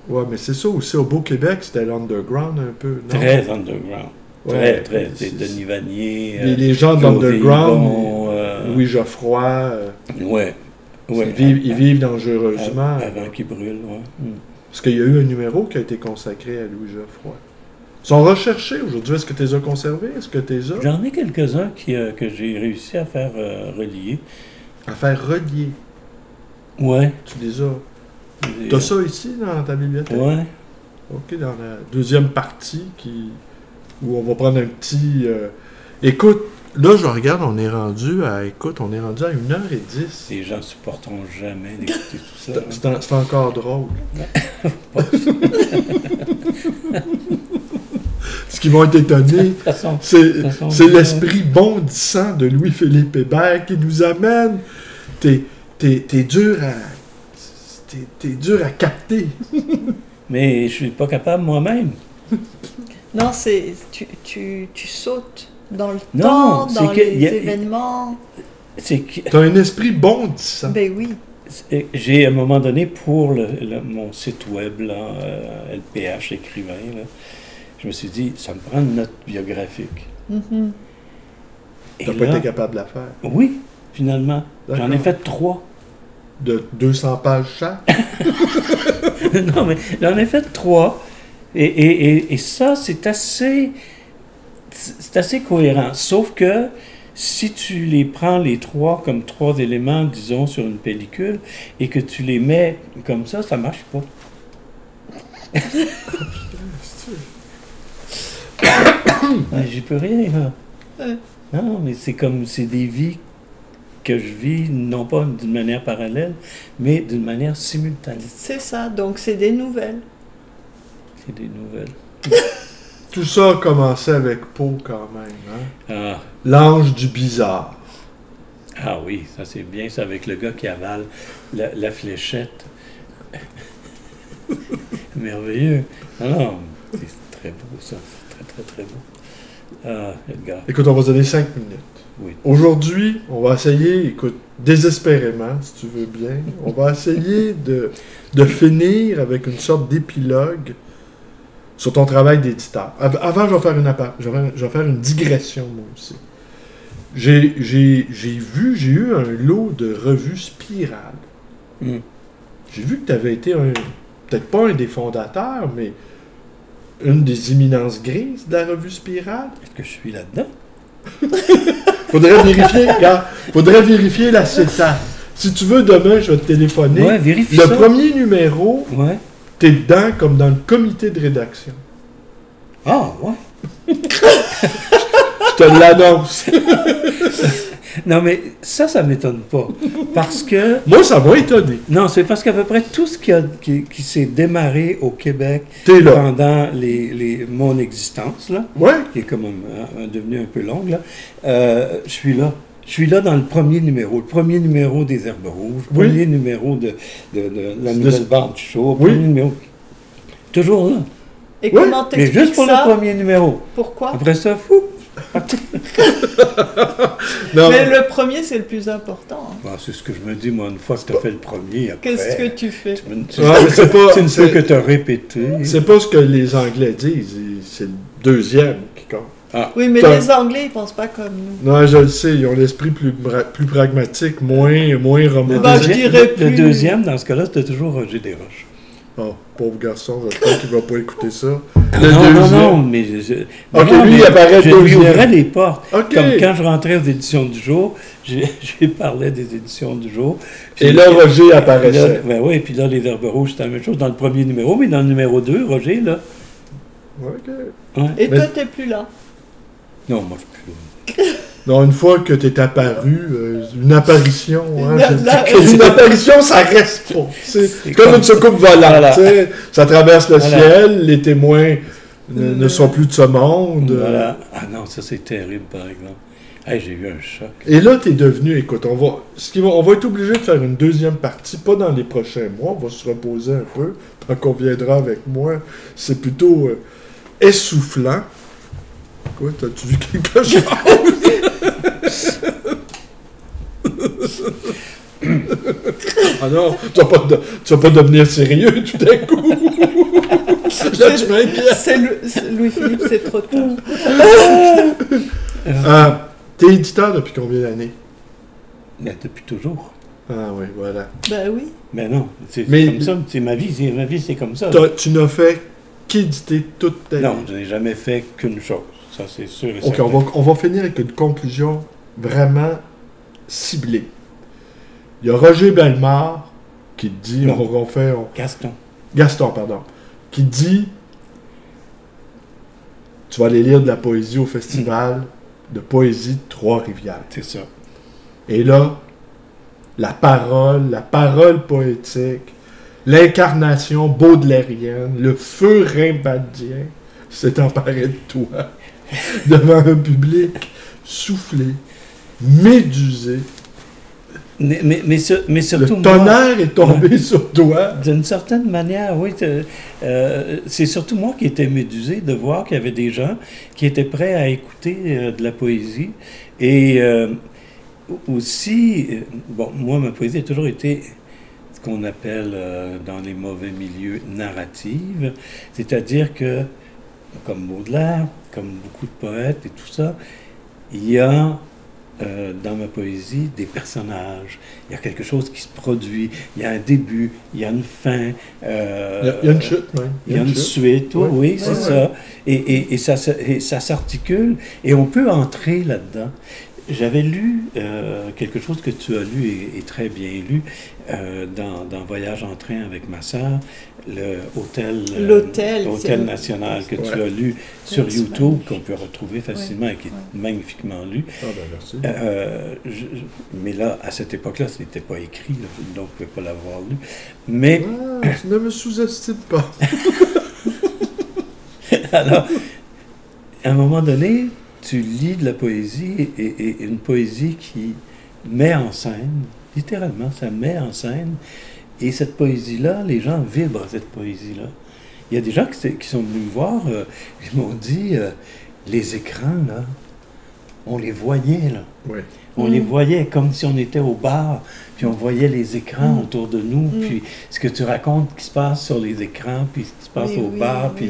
Ouais, mais c'est ça aussi. Au Beau-Québec, c'était l'underground un peu, non? Très underground. Ouais, très. C'est Denis Vanier. Les gens de l'underground, Louis Geoffroy... Ouais. Ils vivent dangereusement. Avant qu'ils brûlent, ouais. Parce qu'il y a eu un numéro qui a été consacré à Louis Geoffroy. Ils sont recherchés aujourd'hui. Est-ce que tu les as conservés? Est-ce que tu les as? J'en ai quelques-uns que j'ai réussi à faire relier. À faire relier? Ouais. Tu les as? Tu as ça ici, dans ta bibliothèque? Ouais. OK, dans la deuxième partie, où on va prendre un petit... Écoute, là, je regarde, on est rendu à 1h10. Les gens ne supporteront jamais d'écouter tout ça. C'est encore drôle. Ce qui vont être étonnés, c'est l'esprit bondissant de Louis-Philippe Hébert qui nous amène. T'es dur à capter. Mais je suis pas capable moi-même. Non, tu sautes dans le temps, dans les événements. T'as un esprit bondissant. Ben oui. J'ai, à un moment donné, pour mon site web, là, LPH écrivain, là, je me suis dit, ça me prend une note biographique. Mm-hmm. T'as pas été capable de la faire? Oui, finalement. J'en ai fait 3. De 200 pages chaque? Non, mais j'en ai fait 3. Et ça, c'est assez cohérent. Sauf que si tu les prends les 3 comme 3 éléments, disons, sur une pellicule, et que tu les mets comme ça marche pas. J'y peux rien, là. Non, mais c'est des vies que je vis, non pas d'une manière parallèle, mais d'une manière simultanée. C'est ça, donc c'est des nouvelles. C'est des nouvelles. Tout ça a commencé avec Poe quand même, hein? Ah. L'ange du bizarre. Ah oui, ça c'est bien, c'est avec le gars qui avale la fléchette. Merveilleux. Non, c'est très beau ça, c'est très très très beau. Ah, Edgar. Écoute, on va se donner 5 minutes. Oui. Aujourd'hui, on va essayer, écoute, désespérément, si tu veux bien, on va essayer de finir avec une sorte d'épilogue sur ton travail d'éditeur. Avant, je vais faire une digression, moi aussi. J'ai eu un lot de revues Spirale. Mm. J'ai vu que tu avais été peut-être pas un des fondateurs, mais une des éminences grises de la revue Spirale. Est-ce que je suis là-dedans? Faudrait vérifier la CETA. Si tu veux, demain, je vais te téléphoner. Ouais, vérifie le ça. premier numéro, Ouais. t'es dedans comme dans le comité de rédaction. Ah, ouais. Je te l'annonce. Non, mais ça m'étonne pas. Parce que... Moi, ça m'a étonné. Non, c'est parce qu'à peu près tout ce qui s'est démarré au Québec pendant mon existence, là, qui est comme devenu un peu longue, là, je suis là. Je suis là dans le premier numéro des Herbes Rouges, le premier numéro de la nouvelle bande du show, premier numéro. Toujours là. Et comment t'expliques ça? Mais juste pour le premier numéro. Pourquoi? Après ça, fou! Mais le premier, c'est le plus important. Bon, c'est ce que je me dis, moi, une fois que tu as fait le premier, après... Qu'est-ce que tu fais? C'est une fois que tu as répété. C'est pas ce que les Anglais disent, c'est le deuxième qui compte. Ah, oui, mais les Anglais, ils pensent pas comme nous. Non, je le sais, ils ont l'esprit plus pragmatique, moins romantique. Ben, je dirais plus... Le deuxième, dans ce cas-là, c'était toujours Roger Desroches. Oh, pauvre garçon, j'espère qu'il va pas écouter ça. Non, mais... Ok, lui, il apparaît je lui ouvrais les portes. Okay. Comme quand je rentrais aux éditions du jour, je lui parlais des éditions du jour. Et là, Roger apparaissait. Ben oui, puis là, les Verbes rouges, c'était la même chose dans le premier numéro, mais dans le numéro 2, Roger, là... OK. Ouais. Et toi, t'es plus là? Non, moi, je suis plus là. Non, une fois que t'es apparu, une apparition, une apparition, ça reste pas. C'est comme une soucoupe volante, voilà. Ça traverse le ciel, les témoins ne sont plus de ce monde. Voilà. Ah non, ça c'est terrible, par exemple. Hey, j'ai eu un choc. Et là, t'es devenu, écoute, on va être obligé de faire une deuxième partie, pas dans les prochains mois, on va se reposer un peu, quand on viendra avec moi. C'est plutôt essoufflant. Quoi, t'as-tu vu quelque chose? Ah non, tu vas pas devenir sérieux tout d'un coup. Là, tu m'inquiètes. Louis-Philippe, c'est trop tard. T'es éditeur depuis combien d'années? Ben, depuis toujours. Ah oui, voilà. Ben oui. Ben non, c'est comme ça, c'est ma vie. Ma vie, c'est comme ça. Tu n'as fait qu'éditer toute ta vie? Non, je n'ai jamais fait qu'une chose. Ça, c'est sûr et certain. OK, on va finir avec une conclusion vraiment ciblée. Il y a Roger Bellemare qui dit... Gaston, pardon. Qui dit... Tu vas aller lire de la poésie au festival de poésie de Trois-Rivières. C'est ça. Et là, la parole poétique, l'incarnation baudelairienne, le feu rimbaldien s'est emparé de toi devant un public soufflé, médusé. Mais surtout le tonnerre est tombé sur toi. D'une certaine manière, oui. C'est surtout moi qui étais médusé de voir qu'il y avait des gens qui étaient prêts à écouter de la poésie. Et aussi, bon, moi, ma poésie a toujours été ce qu'on appelle dans les mauvais milieux narrative, c'est-à-dire que, comme Baudelaire, comme beaucoup de poètes et tout ça, il y a dans ma poésie des personnages. Il y a quelque chose qui se produit. Il y a un début, il y a une fin. Il y a une chute, même. Il y a une suite, oui, c'est ça. Et ça s'articule et on peut entrer là-dedans. J'avais lu quelque chose que tu as lu et très bien lu dans Voyage en train avec ma sœur, l'Hôtel National que tu as lu sur YouTube, qu'on peut retrouver facilement et qui est magnifiquement lu. Ah ben merci. Mais là, à cette époque-là, ce n'était pas écrit, là, donc je ne pouvais pas l'avoir lu. Mais... tu ne me sous-estimes pas. Alors, à un moment donné, tu lis de la poésie et une poésie qui met en scène, littéralement, ça met en scène. Et cette poésie-là, les gens vibrent à cette poésie-là. Il y a des gens qui sont venus me voir, ils m'ont dit, les écrans, là, on les voyait, là. Oui. On les voyait comme si on était au bar, puis on voyait les écrans autour de nous, puis ce que tu racontes qui se passe sur les écrans, puis ce qui se passe au bar, puis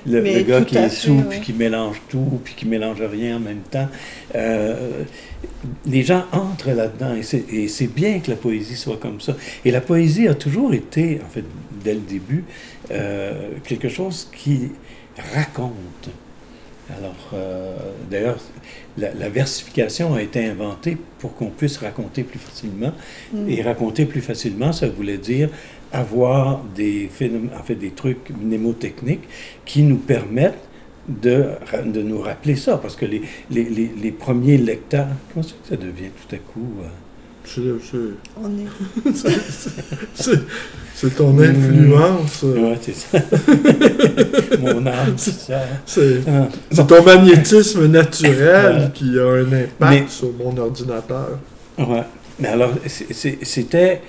le gars qui est sous, puis qui mélange tout, puis qui mélange rien en même temps. Les gens entrent là-dedans, et c'est bien que la poésie soit comme ça. Et la poésie a toujours été, en fait, dès le début, quelque chose qui raconte. Alors, d'ailleurs, la versification a été inventée pour qu'on puisse raconter plus facilement. Et raconter plus facilement, ça voulait dire avoir des trucs mnémotechniques qui nous permettent de nous rappeler ça. Parce que les premiers lecteurs... Comment ça devient tout à coup... C'est ton influence. Oui, c'est ça. Mon âme, c'est ça. C'est ton magnétisme naturel qui a un impact sur mon ordinateur. Oui. Mais alors, c'était...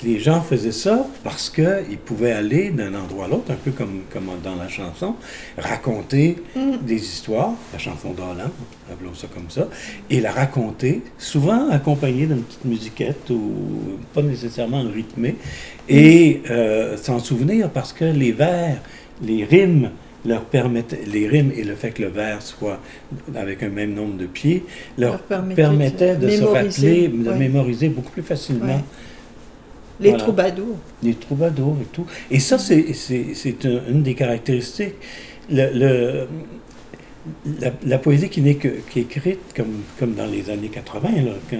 Les gens faisaient ça parce qu'ils pouvaient aller d'un endroit à l'autre, un peu comme dans la chanson, raconter des histoires, la chanson d'Hollande, appelons ça comme ça, et la raconter, souvent accompagnée d'une petite musiquette ou pas nécessairement rythmée, et s'en souvenir parce que les vers, les rimes leur permettait, les rimes et le fait que le vers soit avec un même nombre de pieds, leur permettait de se rappeler, de mémoriser beaucoup plus facilement. Ouais. Les troubadours. Les troubadours et tout. Et ça, c'est une des caractéristiques. La poésie qui n'est qu'écrite comme dans les années 80, là, quand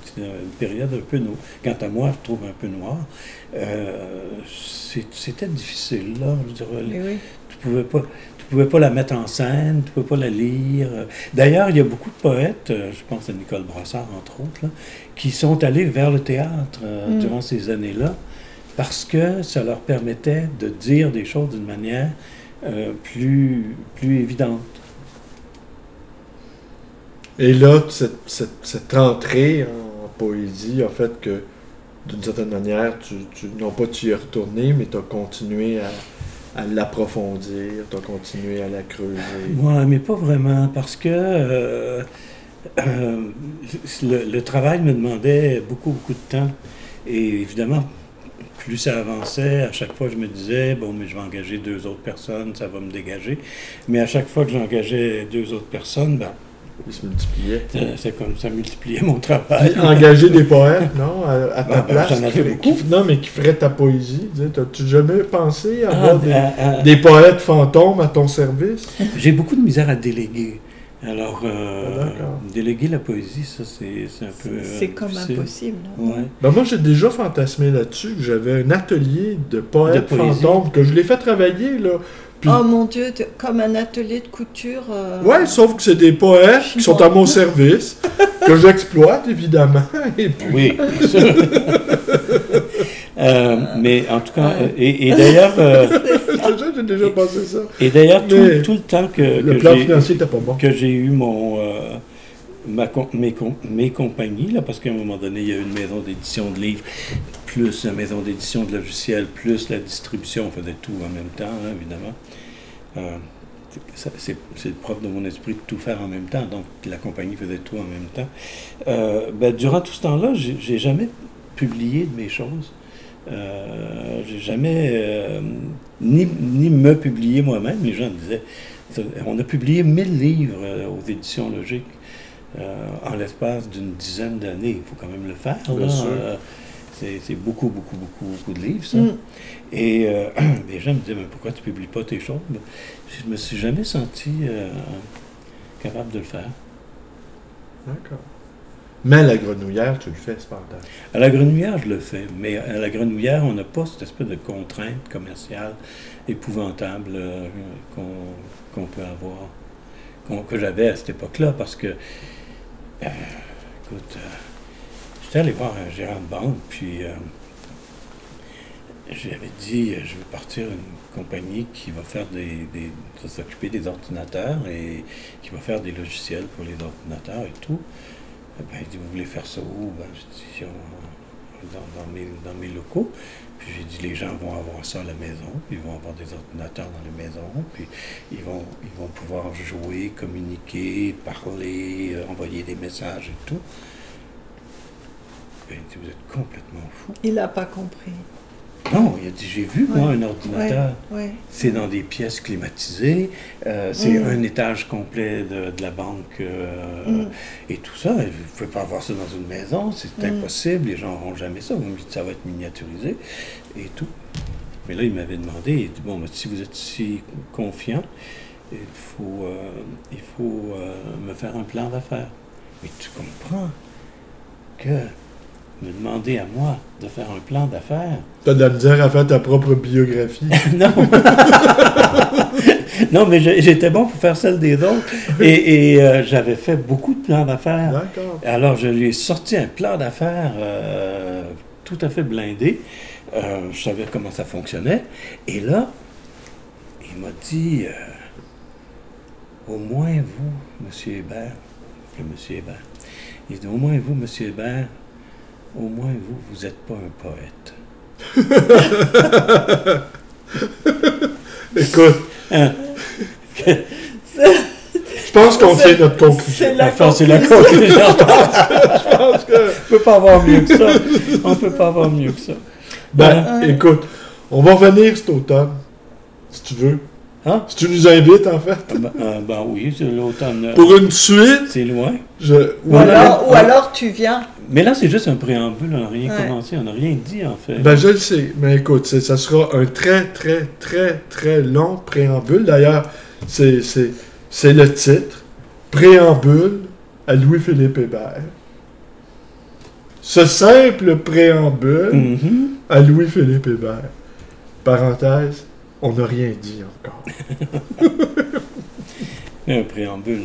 c'est une période un peu noire, quant à moi, je trouve un peu noire, c'était difficile, là. Je dirais, tu pouvais pas la mettre en scène, tu pouvais pas la lire. D'ailleurs, il y a beaucoup de poètes, je pense à Nicole Brossard, entre autres, là, qui sont allés vers le théâtre durant ces années-là, parce que ça leur permettait de dire des choses d'une manière plus évidente. Et là, cette entrée en poésie a fait que, d'une certaine manière, non pas tu y es retourné, mais tu as continué à l'approfondir, tu as continué à la creuser. Oui, mais pas vraiment, parce que le travail me demandait beaucoup de temps. Et évidemment, plus ça avançait, à chaque fois je me disais, bon, mais je vais engager 2 autres personnes, ça va me dégager. Mais à chaque fois que j'engageais 2 autres personnes, ben, il se multipliait. C'est comme ça multipliait mon travail. Engager des poètes, non, à ta place. J'en avais beaucoup. Non, mais qui feraient ta poésie. T'as-tu jamais pensé à avoir des poètes fantômes à ton service? J'ai beaucoup de misère à déléguer. Alors, déléguer la poésie, ça, c'est un peu... C'est comme impossible. Ouais. Ben moi, j'ai déjà fantasmé là-dessus, que j'avais un atelier de poètes fantômes, que je l'ai fait travailler, là. Puis... Oh mon Dieu, comme un atelier de couture. Ouais, sauf que c'est des poètes qui sont à mon service, que j'exploite, évidemment. Et puis... Oui, bien sûr. Mais en tout cas, et d'ailleurs... j'ai déjà pensé ça. Et d'ailleurs, tout le temps le plan financier n'était pas bon. Que j'ai eu mes compagnies, là, parce qu'à un moment donné, il y a une maison d'édition de livres, plus la maison d'édition de logiciels, plus la distribution, on faisait tout en même temps, hein, évidemment. C'est le propre de mon esprit de tout faire en même temps, donc la compagnie faisait tout en même temps. Durant tout ce temps-là, j'ai jamais publié de mes choses. J'ai jamais ni me publié moi-même. Les gens disaient, on a publié 1000 livres aux éditions Logiques en l'espace d'une dizaine d'années. Il faut quand même le faire. Bien sûr. C'est beaucoup de livres, ça. Et les gens me disaient, mais pourquoi tu ne publies pas tes choses? Je me suis jamais senti capable de le faire. D'accord. Mais à la Grenouillère, tu le fais, cependant. À la Grenouillère, je le fais. Mais à la Grenouillère, on n'a pas cette espèce de contrainte commerciale épouvantable qu'on peut avoir, que j'avais à cette époque-là, parce que, écoute, j'étais allé voir un gérant de banque, puis j'avais dit, je veux partir une compagnie qui va faire va s'occuper des ordinateurs et qui va faire des logiciels pour les ordinateurs et tout. Ben, il dit, vous voulez faire ça où? Ben, je dis, dans mes locaux. Puis j'ai dit, les gens vont avoir ça à la maison, puis ils vont avoir des ordinateurs dans la maison, puis ils vont pouvoir jouer, communiquer, parler, envoyer des messages et tout. Ben, il dit, vous êtes complètement fou. Il n'a pas compris. Non, il a dit, j'ai vu, moi, un ordinateur. Ouais. C'est dans des pièces climatisées, c'est un étage complet de la banque et tout ça. Vous ne pouvez pas avoir ça dans une maison, c'est impossible, les gens n'auront jamais ça. Vous me dites, ça va être miniaturisé et tout. Mais là, il m'avait demandé, il dit, bon, si vous êtes si confiant, il faut me faire un plan d'affaires. Mais tu comprends que me demander à moi de faire un plan d'affaires. T'as de la misère à faire ta propre biographie. Non. Non, mais j'étais bon pour faire celle des autres. Et j'avais fait beaucoup de plans d'affaires. D'accord. Alors, je lui ai sorti un plan d'affaires tout à fait blindé. Je savais comment ça fonctionnait. Et là, il m'a dit, au moins vous, M. Hébert, le M. Hébert, il dit, au moins vous, M. Hébert, au moins vous n'êtes pas un poète. Écoute, je pense qu'on fait notre conclusion. C'est la conclusion. Je pense que... On peut pas avoir mieux que ça. On peut pas avoir mieux que ça. Écoute, on va revenir cet automne, si tu veux. Hein? Si tu nous invites, en fait. Ben oui, c'est l'automne. Pour une suite. C'est loin. Ou alors tu viens. Mais là, c'est juste un préambule, on n'a rien commencé, on n'a rien dit, en fait. Ben, je le sais, mais écoute, ça sera un très, très, très, très long préambule. D'ailleurs, c'est le titre. Préambule à Louis-Philippe Hébert. Ce simple préambule à Louis-Philippe Hébert. Parenthèse, on n'a rien dit encore. Un préambule,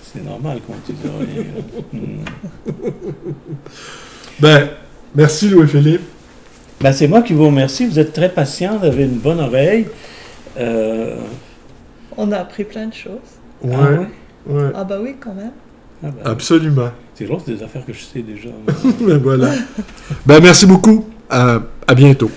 c'est normal qu'on dise rien. Ben, merci Louis-Philippe. Ben, c'est moi qui vous remercie. Vous êtes très patient, vous avez une bonne oreille. On a appris plein de choses. Ouais, ouais. Ah bah oui, quand même. Ah ben, absolument. C'est l'autre des affaires que je sais déjà. Ben voilà. Ben merci beaucoup. À bientôt.